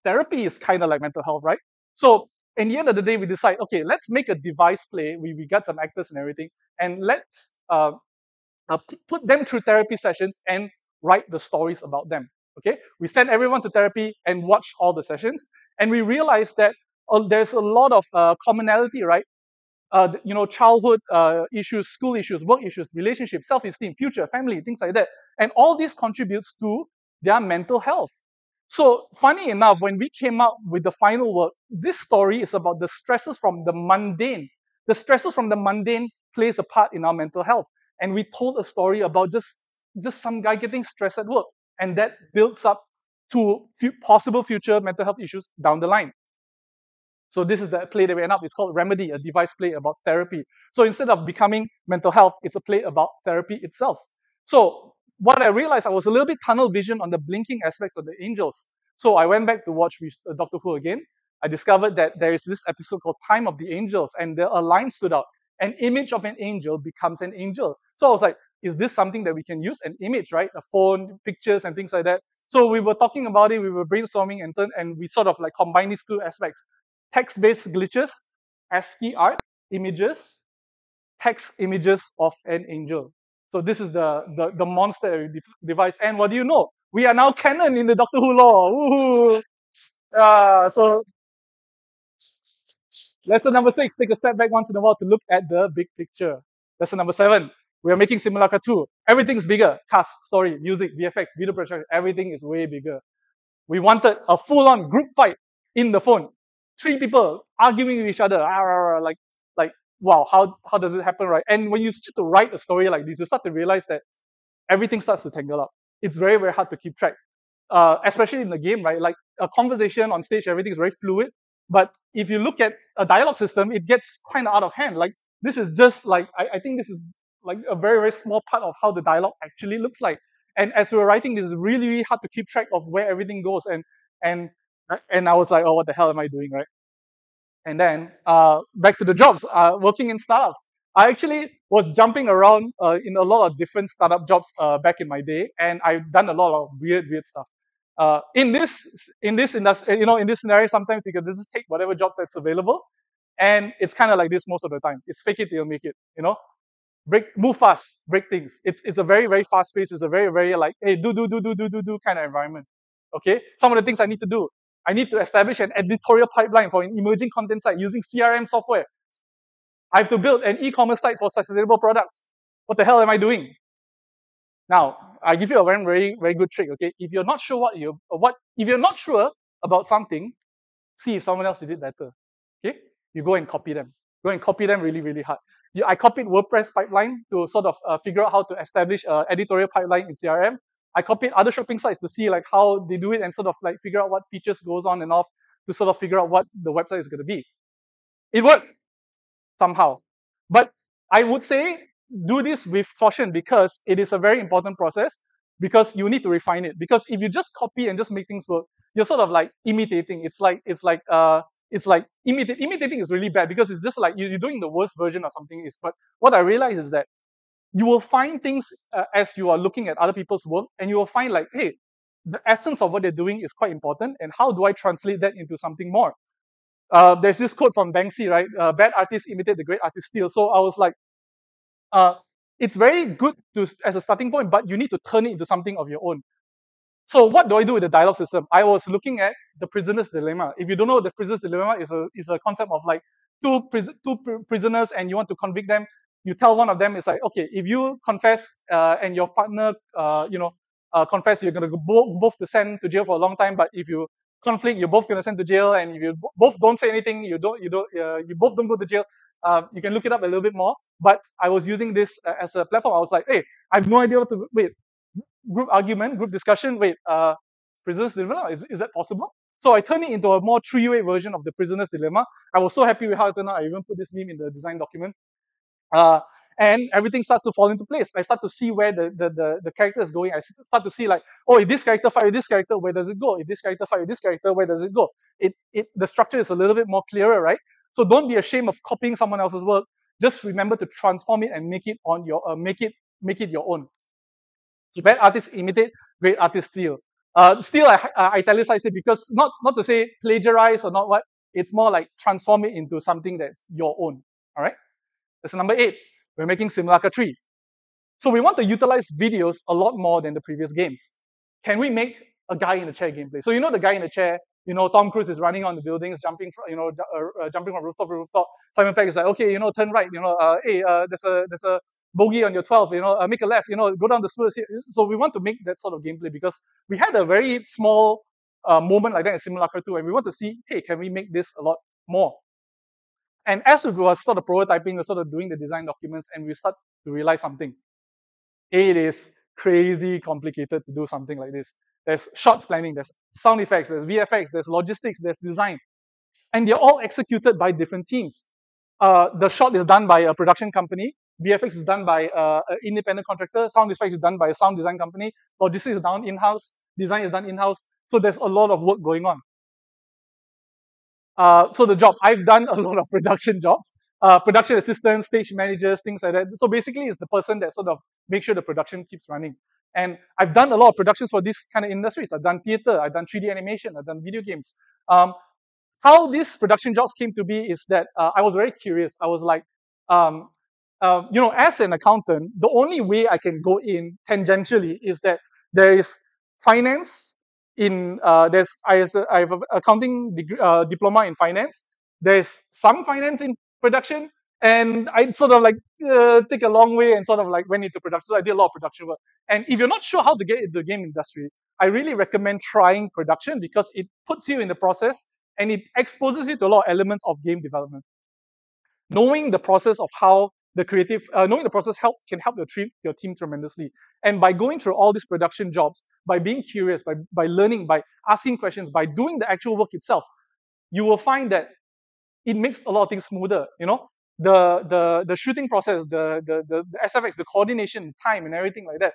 Therapy is kind of like mental health, right? So in the end of the day, we decide, okay, let's make a device play. We got some actors and everything, and let's put them through therapy sessions and write the stories about them. Okay, we send everyone to therapy and watch all the sessions, and we realize that there's a lot of commonality, right? Childhood issues, school issues, work issues, relationships, self-esteem, future, family, things like that, and all this contributes to their mental health. So funny enough, when we came up with the final work, this story is about the stresses from the mundane. The stresses from the mundane plays a part in our mental health, and we told a story about just some guy getting stressed at work, and that builds up to possible future mental health issues down the line. So this is the play that we end up. It's called Remedy, a device play about therapy. So instead of becoming mental health, it's a play about therapy itself. So what I realized, I was a little bit tunnel vision on the blinking aspects of the angels. So I went back to watch Doctor Who again. I discovered that there is this episode called Time of the Angels, and a line stood out. An image of an angel becomes an angel. So I was like, is this something that we can use? An image, right? A phone, pictures, and things like that. So we were talking about it, we were brainstorming, and we sort of like combine these two aspects: text-based glitches, ASCII art, images, text images of an angel. So this is the monster device. And what do you know? We are now canon in the Doctor Who lore. Woohoo! So lesson number 6, take a step back once in a while to look at the big picture. Lesson number 7, we are making Simulacra 2. Everything's bigger. Cast, story, music, VFX, video production, everything is way bigger. We wanted a full-on group fight in the phone. 3 people arguing with each other. Like, wow, how does it happen, right? And when you start to write a story like this, you start to realize that everything starts to tangle up. It's very, very hard to keep track, especially in the game, right? Like a conversation on stage, everything is very fluid. But if you look at a dialogue system, it gets kind of out of hand. Like this is just like, I think this is like a very, very small part of how the dialogue actually looks like. And as we were writing, this is really, really hard to keep track of where everything goes. And and I was like, oh, what the hell am I doing, right? And then back to the jobs, working in startups. I actually was jumping around in a lot of different startup jobs back in my day, and I've done a lot of weird stuff. In this industry, in this scenario, sometimes you can just take whatever job that's available, and it's kind of like this most of the time. It's fake it till you make it. Move fast, break things. It's a very, very fast pace. It's a very, very like, hey, do kind of environment. Okay, some of the things I need to do. I need to establish an editorial pipeline for an emerging content site using CRM software. I have to build an e-commerce site for sustainable products. What the hell am I doing? Now, I give you a very, very, very good trick. Okay, if you're not sure if you're not sure about something, see if someone else did it better. Okay, you go and copy them. Go and copy them really, really hard. I copied WordPress pipeline to sort of figure out how to establish an editorial pipeline in CRM. I copied other shopping sites to see like how they do it and sort of like figure out what features goes on and off to sort of figure out what the website is going to be. It worked somehow, but I would say do this with caution because it is a very important process because you need to refine it. Because if you just copy and just make things work, you're sort of like imitating. Imitating is really bad because it's just like you're doing the worst version of something is. But what I realize is that you will find things as you are looking at other people's work, and you will find like, hey, the essence of what they're doing is quite important, and how do I translate that into something more? There's this quote from Banksy, right? Bad artists imitate, the great artists steal. So I was like, uh, it's very good as a starting point, but you need to turn it into something of your own. So what do I do with the dialogue system? I was looking at the prisoner's dilemma. If you don't know, the prisoner's dilemma is a concept of like two prisoners and you want to convict them. You tell one of them, it's like, okay, if you confess and your partner, confess, you're going to go both to send to jail for a long time. But if you conflict, you're both going to send to jail. And if you both don't say anything, you both don't go to jail. You can look it up a little bit more. But I was using this as a platform. I was like, hey, I have no idea what to wait. Group argument, group discussion. Wait, prisoner's dilemma, is that possible? So I turned it into a more three-way version of the prisoner's dilemma. I was so happy with how it turned out. I even put this meme in the design document. And everything starts to fall into place. I start to see where the character is going. I start to see like, oh, if this character fight with this character, where does it go? If this character fight with this character, where does it go? The structure is a little bit more clearer, right? So don't be ashamed of copying someone else's work. Just remember to transform it and make it on your make it your own. So bad artists imitate, great artists steal. Steal, I italicized it because not to say plagiarize or not what, it's more like transform it into something that's your own. All right. That's number 8. We're making Simulacra 3. So we want to utilize videos a lot more than the previous games. Can we make a guy in a chair gameplay? So you know the guy in the chair, Tom Cruise is running on the buildings, jumping from, jumping from rooftop to rooftop. Simon Pegg is like, okay, turn right, hey, there's a bogey on your 12, make a left, go down the stairs. So we want to make that sort of gameplay because we had a very small moment like that in Simulacra 2, and we want to see, hey, can we make this a lot more? And as we were sort of prototyping, we're sort of doing the design documents, and we start to realize something. It is crazy complicated to do something like this. There's shots planning, there's sound effects, there's VFX, there's logistics, there's design. And they're all executed by different teams. The shot is done by a production company, VFX is done by an independent contractor, sound effects is done by a sound design company, logistics is done in-house, design is done in-house. So there's a lot of work going on. So the job, I've done a lot of production jobs, production assistants, stage managers, things like that. So basically, it's the person that sort of makes sure the production keeps running. And I've done a lot of productions for these kind of industries. I've done theater, I've done 3D animation, I've done video games. How these production jobs came to be is that I was very curious. I was like, as an accountant, the only way I can go in tangentially is that there is finance in I have an accounting diploma in finance. There's some finance in production, and I sort of like take a long way and sort of like went into production. So I did a lot of production work. And if you're not sure how to get into the game industry, I really recommend trying production because it puts you in the process and it exposes you to a lot of elements of game development. Knowing the process of how knowing the process can help your team tremendously. And by going through all these production jobs, by being curious, by learning, by asking questions, by doing the actual work itself, you will find that it makes a lot of things smoother. The shooting process, the SFX, the coordination, time, and everything like that.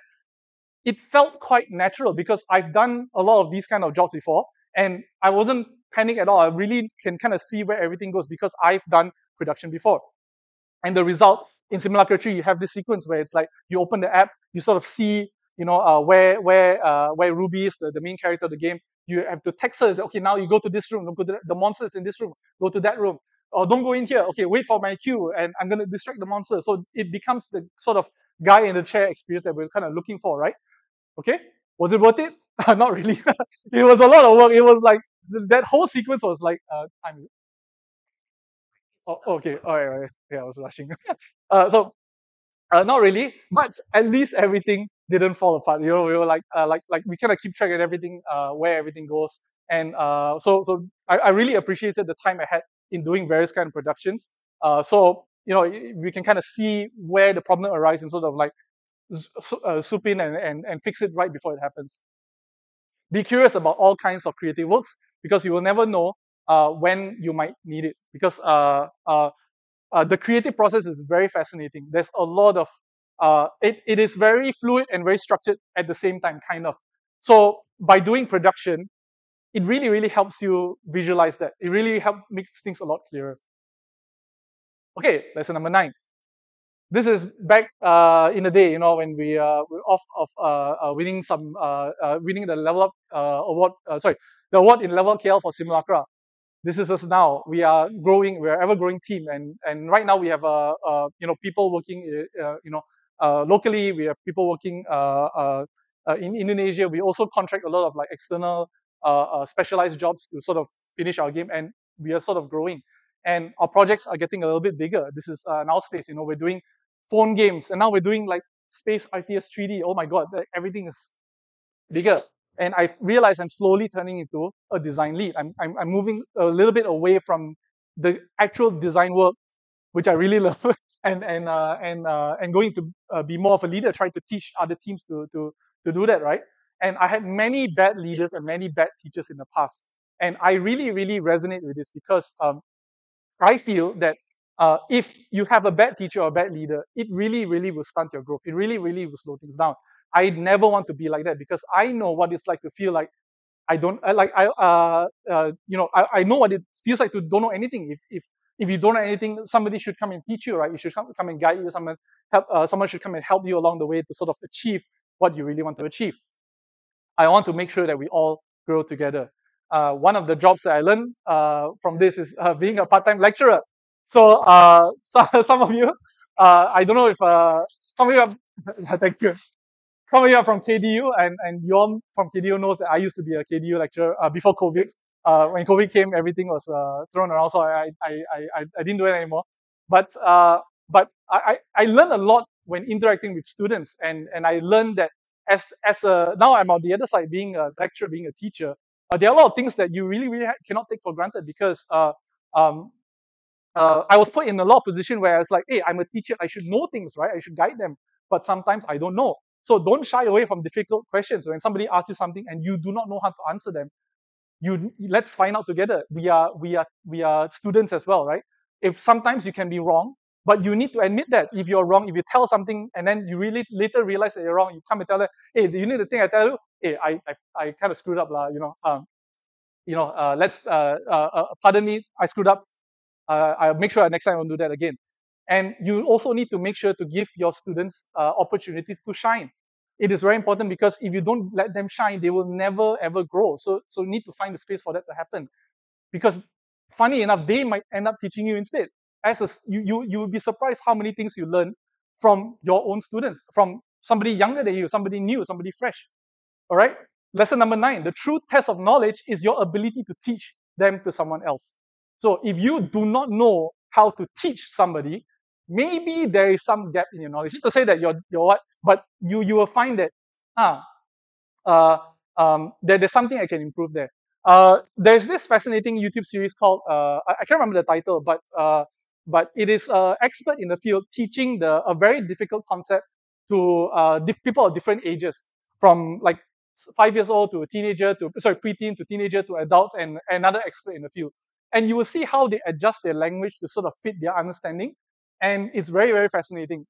It felt quite natural because I've done a lot of these kind of jobs before, and I wasn't panicked at all. I really can kind of see where everything goes because I've done production before. And the result in Simulacra 3, you have this sequence where it's like you open the app, you sort of see, where Ruby is, the main character of the game. You have to text her, okay, now you go to this room, don't go to the monster is in this room, go to that room. Or don't go in here, okay, wait for my cue, and I'm going to distract the monster. So it becomes the sort of guy in the chair experience that we're kind of looking for, right? Okay, was it worth it? Not really. It was a lot of work. It was like, that whole sequence was like, time. Oh, okay, all right. Yeah, I was rushing. Not really, but at least everything didn't fall apart. We were like we kind of keep track of everything, where everything goes, and so I really appreciated the time I had in doing various kind of productions. So we can kind of see where the problem arises and sort of like swoop in and fix it right before it happens. Be curious about all kinds of creative works because you will never know when you might need it. Because the creative process is very fascinating. There's a lot of it is very fluid and very structured at the same time, kind of. So by doing production, it really, really helps you visualize that. It really makes things a lot clearer. Okay, lesson number 9. This is back in the day, when we were off of winning winning the level up award. The award in level KL for Simulacra. This is us now. We are growing. We are ever growing team, and right now we have people working locally. We have people working in Indonesia. We also contract a lot of like external specialized jobs to sort of finish our game, and we are sort of growing. And our projects are getting a little bit bigger. This is now space. We're doing phone games, and now we're doing like space RTS 3D. Oh my god, everything is bigger. And I realized I'm slowly turning into a design lead. I'm moving a little bit away from the actual design work, which I really love, and going to be more of a leader, trying to teach other teams to do that, right? And I had many bad leaders and many bad teachers in the past, and I really, really resonate with this because I feel that if you have a bad teacher or a bad leader, it really, really will stunt your growth. It really, really will slow things down. I never want to be like that because I know what it's like to feel like I don't I know what it feels like to don't know anything. If you don't know anything, somebody should come and teach you, right? You should come and guide you. Someone should come and help you along the way to sort of achieve what you really want to achieve. I want to make sure that we all grow together. One of the jobs that I learned from this is being a part-time lecturer. So, some of you, I don't know if some of you are, thank you. Some of you are from KDU, and Yon from KDU knows that I used to be a KDU lecturer before COVID. When COVID came, everything was thrown around, so I didn't do it anymore. But I learned a lot when interacting with students, and I learned that as a now I'm on the other side, being a lecturer, being a teacher. There are a lot of things that you really cannot take for granted because um, I was put in a lot of position where I was like, hey, I'm a teacher, I should know things, right? I should guide them. But sometimes I don't know. So don't shy away from difficult questions. When somebody asks you something and you do not know how to answer them, you let's find out together. We are students as well, right? If sometimes you can be wrong, but you need to admit that if you're wrong, if you tell something and then you really later realize that you're wrong, you come and tell them, hey, do you need the thing I tell you? Hey, I kind of screwed up, lah. Let's pardon me, I screwed up. I'll make sure next time I won't do that again. And you also need to make sure to give your students opportunities to shine. It is very important because if you don't let them shine, they will never ever grow. So you need to find the space for that to happen. Because funny enough, they might end up teaching you instead. You will be surprised how many things you learn from your own students, from somebody younger than you, somebody new, somebody fresh. All right. Lesson number 9: the true test of knowledge is your ability to teach them to someone else. So if you do not know how to teach somebody, maybe there is some gap in your knowledge. Not to say that you're what, but you will find that ah uh, there's something I can improve there. There's this fascinating YouTube series called I can't remember the title, but it is an expert in the field teaching a very difficult concept to people of different ages, from like 5 years old to a teenager to sorry preteen to teenager to adults, and another expert in the field. And you will see how they adjust their language to sort of fit their understanding, and it's very fascinating.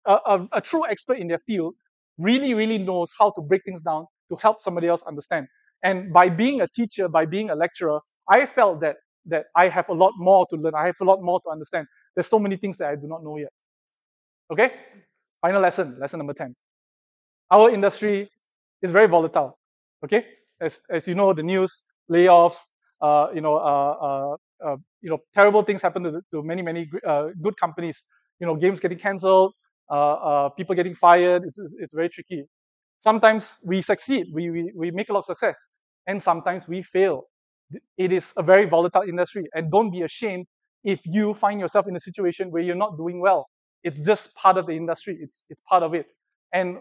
A true expert in their field really knows how to break things down to help somebody else understand. And by being a teacher, by being a lecturer, I felt that I have a lot more to learn. I have a lot more to understand. There's so many things that I do not know yet. Okay? Final lesson number 10. Our industry is very volatile. Okay? As you know, the news, layoffs, terrible things happen to many good companies. Games getting cancelled, people getting fired. It's very tricky. Sometimes we succeed, we make a lot of success, and sometimes we fail. It is a very volatile industry, and don't be ashamed if you find yourself in a situation where you're not doing well. It's just part of the industry. It's part of it, and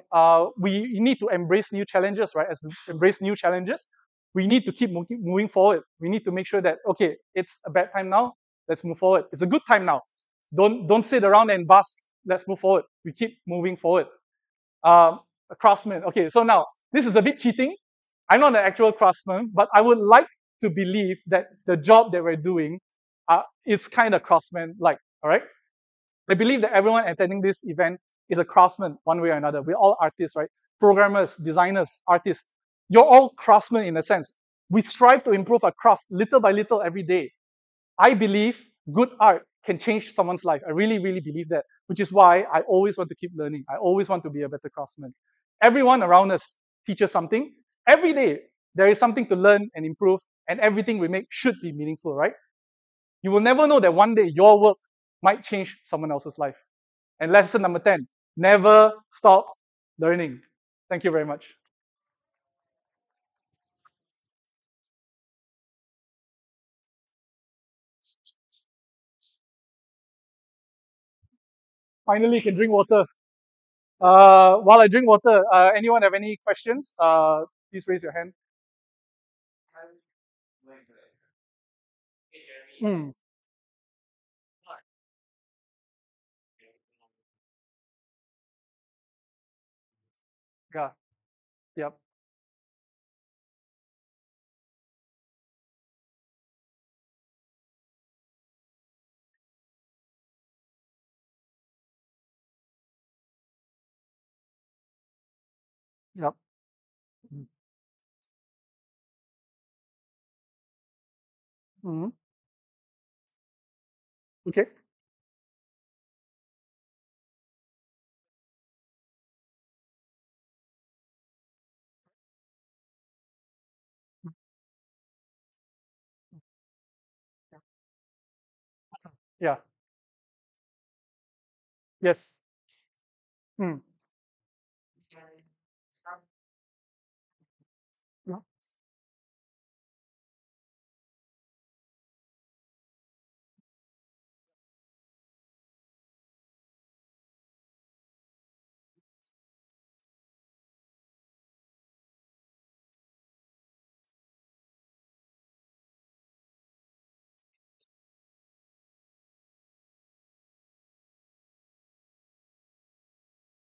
we need to embrace new challenges, right? As we embrace new challenges, we need to keep moving forward. We need to make sure that okay, it's a bad time now. Let's move forward. It's a good time now. Don't sit around and bask. Let's move forward. We keep moving forward. A craftsman. Okay, so now this is a bit cheating. I'm not an actual craftsman, but I would like to believe that the job that we're doing is kind of craftsman-like. All right. I believe that everyone attending this event is a craftsman one way or another. We're all artists, right? Programmers, designers, artists. You're all craftsmen in a sense. We strive to improve our craft little by little every day. I believe good art can change someone's life. I really believe that, which is why I always want to keep learning. I always want to be a better craftsman. Everyone around us teaches something. Every day, there is something to learn and improve, and everything we make should be meaningful, right? You will never know that one day your work might change someone else's life. And lesson number 10: never stop learning. Thank you very much. Finally, you can drink water. While I drink water, anyone have any questions? Please raise your hand. Mm, yeah. Yep. Yep. Mm. Mhm. Okay. Yeah. Yes. Hmm. Yeah.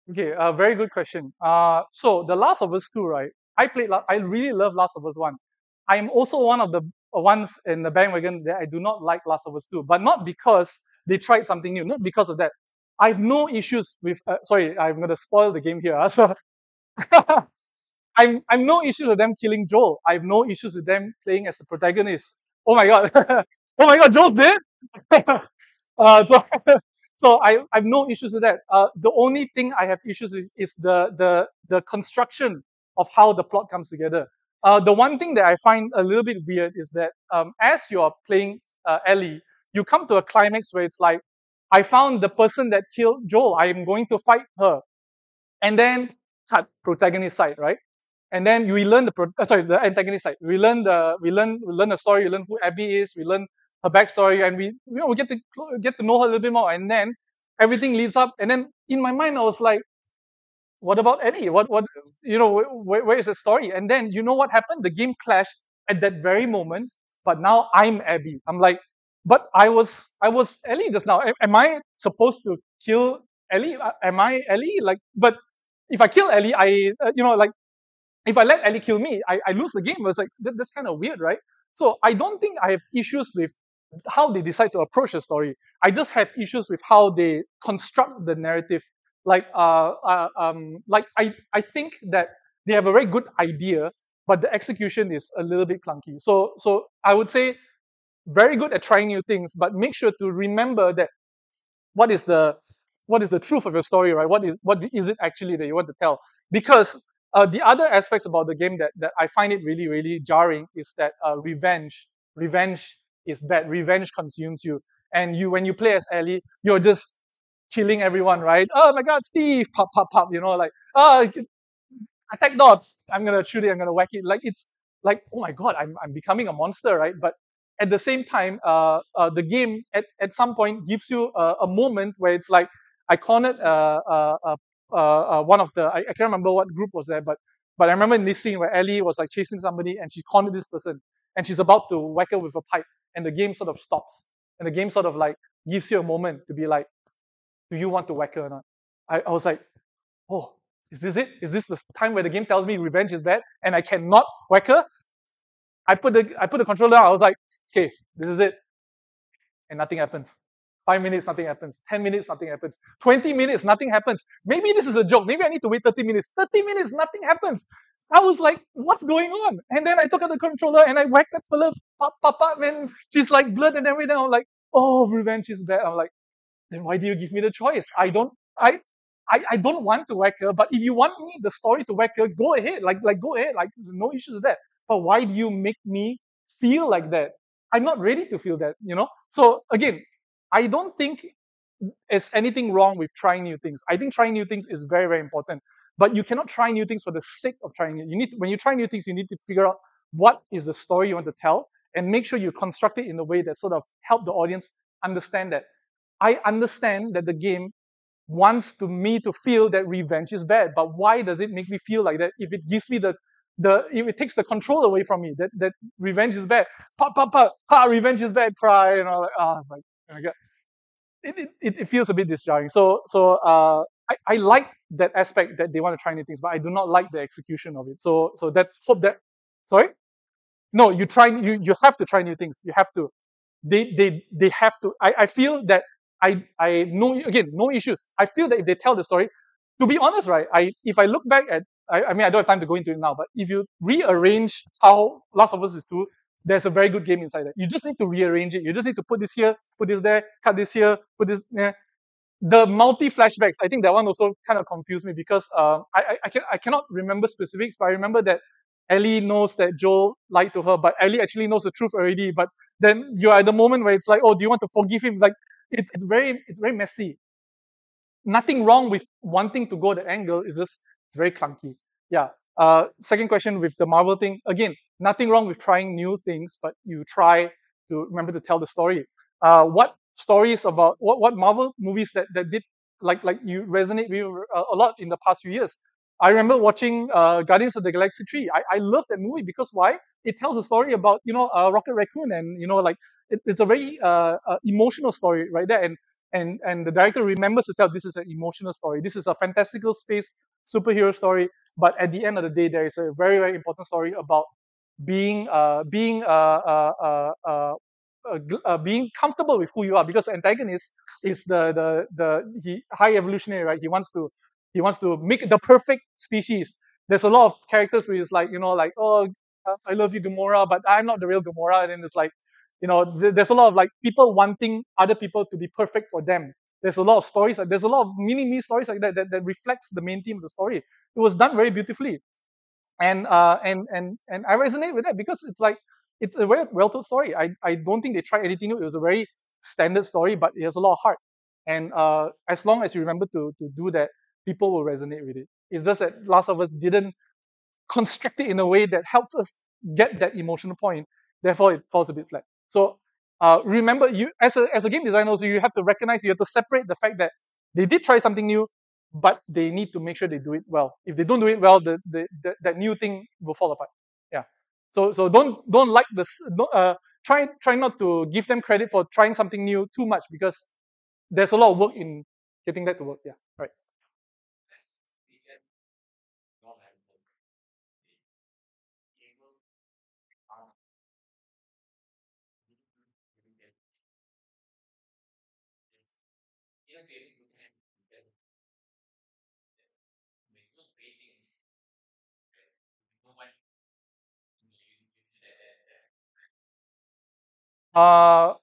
Okay, very good question. So The Last of Us 2, right? I really love Last of Us 1. I'm also one of the ones in the bandwagon that I do not like Last of Us 2, but not because they tried something new, not because of that. I have no issues with, sorry, I'm going to spoil the game here. So I'm no issues with them killing Joel. I have no issues with them playing as the protagonist. Oh my god. Oh my god, Joel did? So I have no issues with that. The only thing I have issues with is the construction of how the plot comes together. The one thing that I find a little bit weird is that as you're playing Ellie, you come to a climax where it's like, I found the person that killed Joel. I am going to fight her. And then cut protagonist side, right? And then we learn the antagonist side. We learn the story. We learn who Abby is. We learn her backstory, and we get to know her a little bit more. And then everything leads up. And then in my mind, I was like, what about Eddie? What where is the story? And then you know what happened? The game clashed at that very moment. But now I'm Abby. I'm like, but I was Ellie just now. Am I supposed to kill Ellie? Am I Ellie? Like, but if I kill Ellie, like if I let Ellie kill me, I lose the game. I was like, that's kind of weird, right? So I don't think I have issues with how they decide to approach the story. I just have issues with how they construct the narrative. I think that they have a very good idea, but the execution is a little bit clunky. So I would say very good at trying new things, but make sure to remember that what is the what is the truth of your story, right? What is it actually that you want to tell? Because the other aspects about the game that I find it really really jarring is that revenge is bad. Revenge consumes you, and you when you play as Ellie, you're just killing everyone, right? Oh my God, Steve, pop pop pop, like attack dog. I'm gonna shoot it. I'm gonna whack it. Like it's like, oh my god, I'm becoming a monster, right? But at the same time, the game at some point gives you a moment where it's like I cornered one of I can't remember what group was there, but I remember in this scene where Ellie was like chasing somebody and she cornered this person and she's about to whack her with a pipe and the game sort of stops and the game sort of like gives you a moment to be like, do you want to whack her or not? I was like, oh, is this it? Is this the time where the game tells me revenge is bad and I cannot whack her? I put the controller down. I was like, okay, this is it, and nothing happens. 5 minutes, nothing happens. 10 minutes, nothing happens. 20 minutes, nothing happens. Maybe this is a joke. Maybe I need to wait 30 minutes. 30 minutes, nothing happens. I was like, what's going on? And then I took out the controller and I whacked that fella, pop, pop, pop, and she's like blood and everything. I'm like, oh, revenge is bad. I'm like, then why do you give me the choice? I don't want to whack her, but if you want me the story to whack her, go ahead. Like go ahead. Like no issues with that. But why do you make me feel like that? I'm not ready to feel that. So again, I don't think there's anything wrong with trying new things. I think trying new things is very, very important. But you cannot try new things for the sake of trying it. When you try new things, you need to figure out what is the story you want to tell and make sure you construct it in a way that sort of help the audience understand that. I understand that the game wants me to feel that revenge is bad, but why does it make me feel like that if it gives me the if it takes the control away from me that revenge is bad? Pop pop pop, revenge is bad, cry, and all like, it's like, oh my god, it feels a bit disjarring. I like that aspect that they want to try new things, but I do not like the execution of it. So that hope that sorry. No, you have to try new things. You have to. They have to. I feel that I know again no issues. I feel that if they tell the story, to be honest, right? If I look back at I mean I don't have time to go into it now, but if you rearrange how Last of Us is 2, there's a very good game inside that. You just need to rearrange it. You just need to put this here, put this there, cut this here, put this there. The multi flashbacks, I think that one also kind of confused me because I cannot remember specifics, but I remember that Ellie knows that Joel lied to her, but Ellie actually knows the truth already. But then you're at the moment where it's like, oh, do you want to forgive him? Like it's very messy. Nothing wrong with wanting to go the angle. It's very clunky. Yeah. Second question with the Marvel thing. Again, nothing wrong with trying new things, but you try to remember to tell the story. What stories about what Marvel movies that did like you resonate with you a lot in the past few years? I remember watching Guardians of the Galaxy 3. I love that movie because why? It tells a story about Rocket Raccoon, and like it's a very emotional story right there, and the director remembers to tell this is an emotional story. This is a fantastical space superhero story, but at the end of the day, there is a very very important story about being comfortable with who you are, because the antagonist is the high evolutionary, right? He wants to make the perfect species. There's a lot of characters where it's like like, oh, I love you Gamora, but I'm not the real Gamora, and then it's like there's a lot of like people wanting other people to be perfect for them. There's a lot of stories, there's a lot of mini me stories like that reflects the main theme of the story. It was done very beautifully, and I resonate with that because it's like it's a very well told story. I don't think they tried anything new. It was a very standard story, but it has a lot of heart. And as long as you remember to do that, people will resonate with it. It's just that Last of Us didn't construct it in a way that helps us get that emotional point. Therefore, it falls a bit flat. So remember, you as a game designer, also you have to recognize, you have to separate the fact that they did try something new, but they need to make sure they do it well. If they don't do it well, that new thing will fall apart. Yeah. So don't like this. Try not to give them credit for trying something new too much, because there's a lot of work in getting that to work. Yeah. Right. Uh,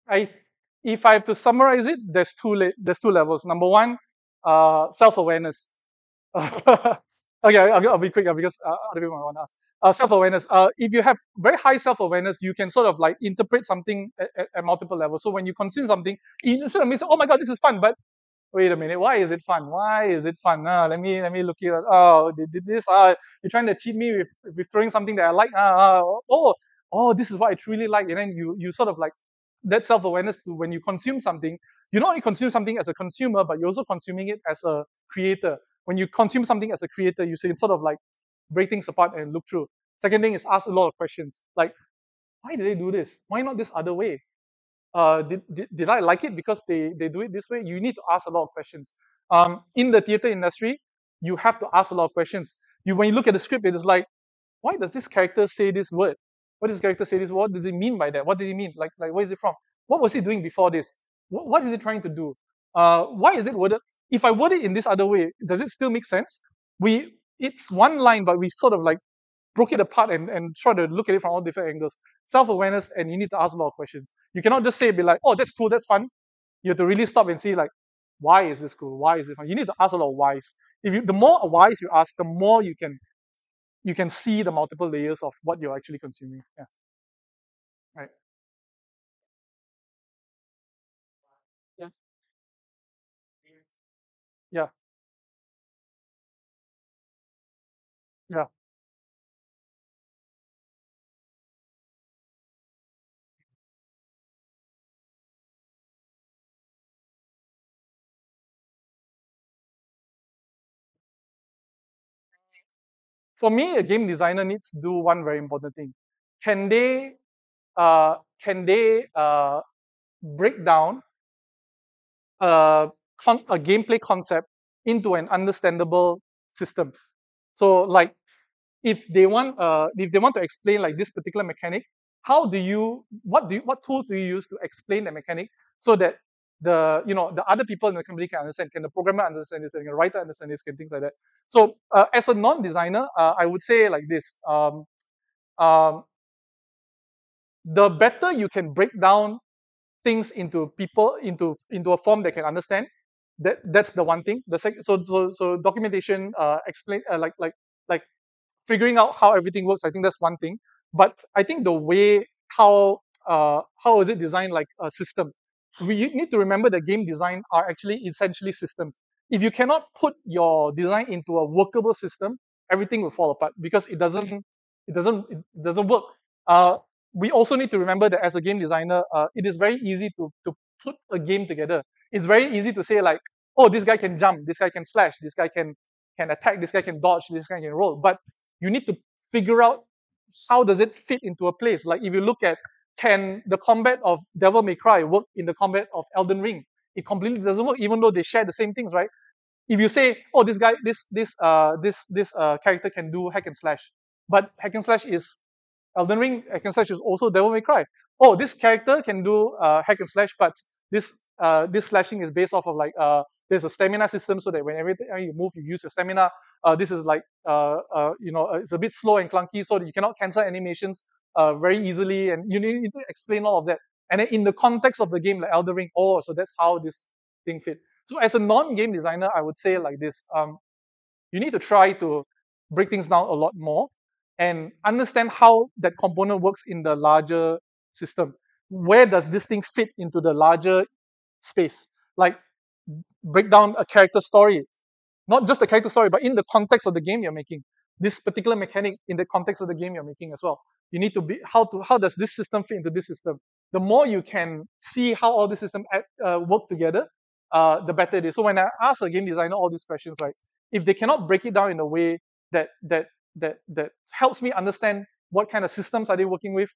I if I have to summarize it, there's two levels. Number one, self-awareness. Okay, I'll be quick because other people might want to ask. Self-awareness. If you have very high self-awareness, you can sort of like interpret something at multiple levels. So when you consume something, instead of me saying, "Oh my God, this is fun," but wait a minute, why is it fun? Why is it fun? Let me look here. Oh, they did this. You're trying to cheat me with throwing something that I like. Oh, this is what I truly like. And then you sort of like that self awareness to when you consume something. You not only consume something as a consumer, but you're also consuming it as a creator. When you consume something as a creator, you can sort of like break things apart and look through. Second thing is ask a lot of questions, like why did they do this? Why not this other way? Did I like it because they do it this way? You need to ask a lot of questions. In the theater industry, you have to ask a lot of questions. When you look at the script, it is like, why does this character say this word? What does this character say this? What does it mean by that? What did he mean? Like where is it from? What was he doing before this? What is he trying to do? Why is it worded? If I word it in this other way, does it still make sense? It's one line, but we sort of like broke it apart and try to look at it from all different angles. Self-awareness, and you need to ask a lot of questions. You cannot just say, be like, oh, that's cool, that's fun. You have to really stop and see, like, why is this cool? Why is it fun? You need to ask a lot of whys. The more whys you ask, the more you can see the multiple layers of what you're actually consuming. Yeah. Right. Yeah. Yeah. Yeah. For me, a game designer needs to do one very important thing. Can they break down a gameplay concept into an understandable system? So like if they want to explain like this particular mechanic, what tools do you use to explain the mechanic so that the other people in the company can understand? Can the programmer understand this? Can the writer understand this? Can things like that? So as a non-designer, I would say like this: um, the better you can break down things into a form they can understand. That's the one thing. So documentation, explain like figuring out how everything works. I think that's one thing. But I think the way how is it designed like a system? we need to remember that game design are actually essentially systems. If you cannot put your design into a workable system, everything will fall apart because it doesn't work. Uh, we also need to remember that as a game designer, it is very easy to put a game together. It's very easy to say like, oh, this guy can jump, this guy can slash, this guy can attack, this guy can dodge, this guy can roll. But you need to figure out how does it fit into a place. Like if you look at, can the combat of Devil May Cry work in the combat of Elden Ring? It completely doesn't work, even though they share the same things, right? If you say, oh, this guy, this character can do hack and slash, but hack and slash is Elden Ring, hack and slash is also Devil May Cry. Oh, this character can do hack and slash, but this slashing is based off of like there's a stamina system so that whenever you move, you use your stamina. This is like it's a bit slow and clunky, so that you cannot cancel animations very easily, and you need to explain all of that. And then in the context of the game, like Elden Ring, oh, so that's how this thing fit. So as a non-game designer, I would say like this: you need to try to break things down a lot more and understand how that component works in the larger system. Where does this thing fit into the larger space? Like break down a character story, not just the character story, but in the context of the game you're making. This particular mechanic in the context of the game you're making as well. You need to be how does this system fit into this system? The more you can see how all these systems work together, the better it is. So when I ask a game designer all these questions, right, if they cannot break it down in a way that helps me understand what kind of systems are they working with,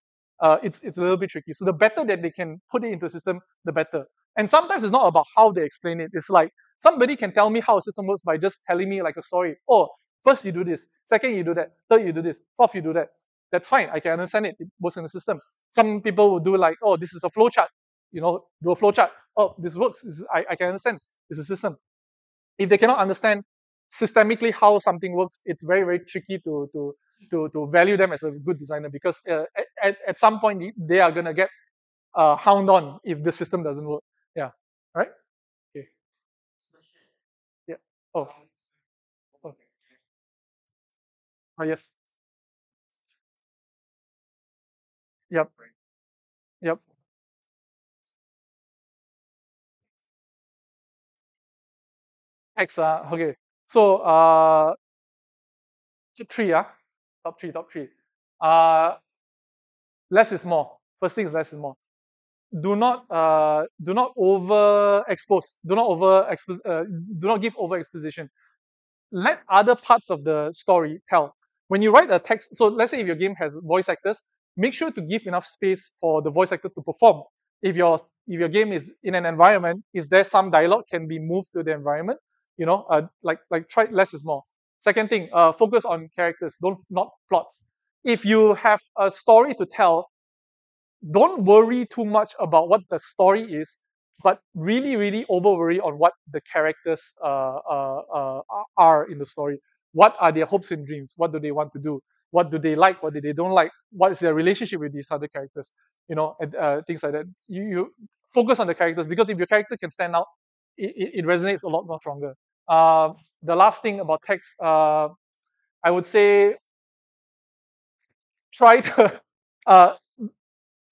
it's a little bit tricky. So the better that they can put it into a system, the better. And sometimes it's not about how they explain it. It's like somebody can tell me how a system works by just telling me like a story. Oh, first you do this, second you do that, third you do this, fourth you do that. That's fine. I can understand it. It works in the system. Some people will do like, oh, this is a flow chart. Do a flow chart. Oh, this works. I can understand. It's a system. If they cannot understand systemically how something works, it's very, very tricky to value them as a good designer because at some point they are gonna get hound on if the system doesn't work. Yeah. Right. Okay. Yeah. Oh. Oh. Oh yes. Yep. Yep. X. Okay. So three. Top three. Top three. Uh, less is more. First thing is less is more. Do not over expose. Do not give over exposition. Let other parts of the story tell. When you write a text, so let's say if your game has voice actors, make sure to give enough space for the voice actor to perform. If your game is in an environment, is there some dialogue can be moved to the environment? Like try less is more. Second thing, focus on characters, don't not plots. If you have a story to tell, don't worry too much about what the story is, but really, really over worry on what the characters are in the story. What are their hopes and dreams? What do they want to do? What do they like? What do they don't like? What is their relationship with these other characters? Things like that. You focus on the characters because if your character can stand out, it resonates a lot more stronger. The last thing about text, I would say try to uh,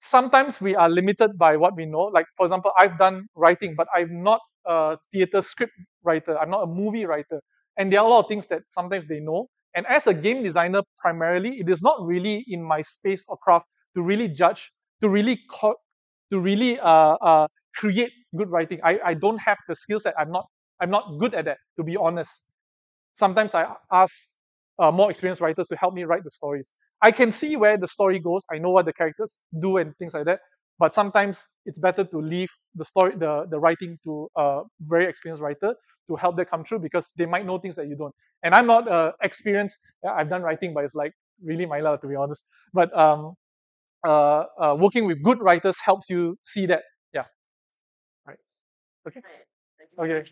sometimes we are limited by what we know. Like for example, I've done writing, but I'm not a theater script writer. I'm not a movie writer, and there are a lot of things that sometimes they know. And as a game designer, primarily, it is not really in my space or craft to really judge, to really to really create good writing. I don't have the skill set. I'm not good at that, to be honest. Sometimes I ask more experienced writers to help me write the stories. I can see where the story goes. I know what the characters do and things like that. But sometimes it's better to leave the writing to a very experienced writer to help that come true because they might know things that you don't. And I'm not experienced. I've done writing, but it's like really my love, to be honest. But working with good writers helps you see that. Yeah. Right. Okay. Okay.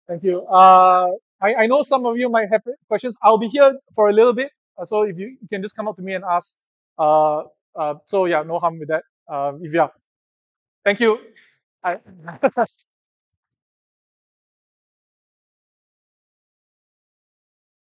Thank you. I know some of you might have questions. I'll be here for a little bit, so if you can just come up to me and ask. So yeah, no harm with that. If yeah, thank you. I,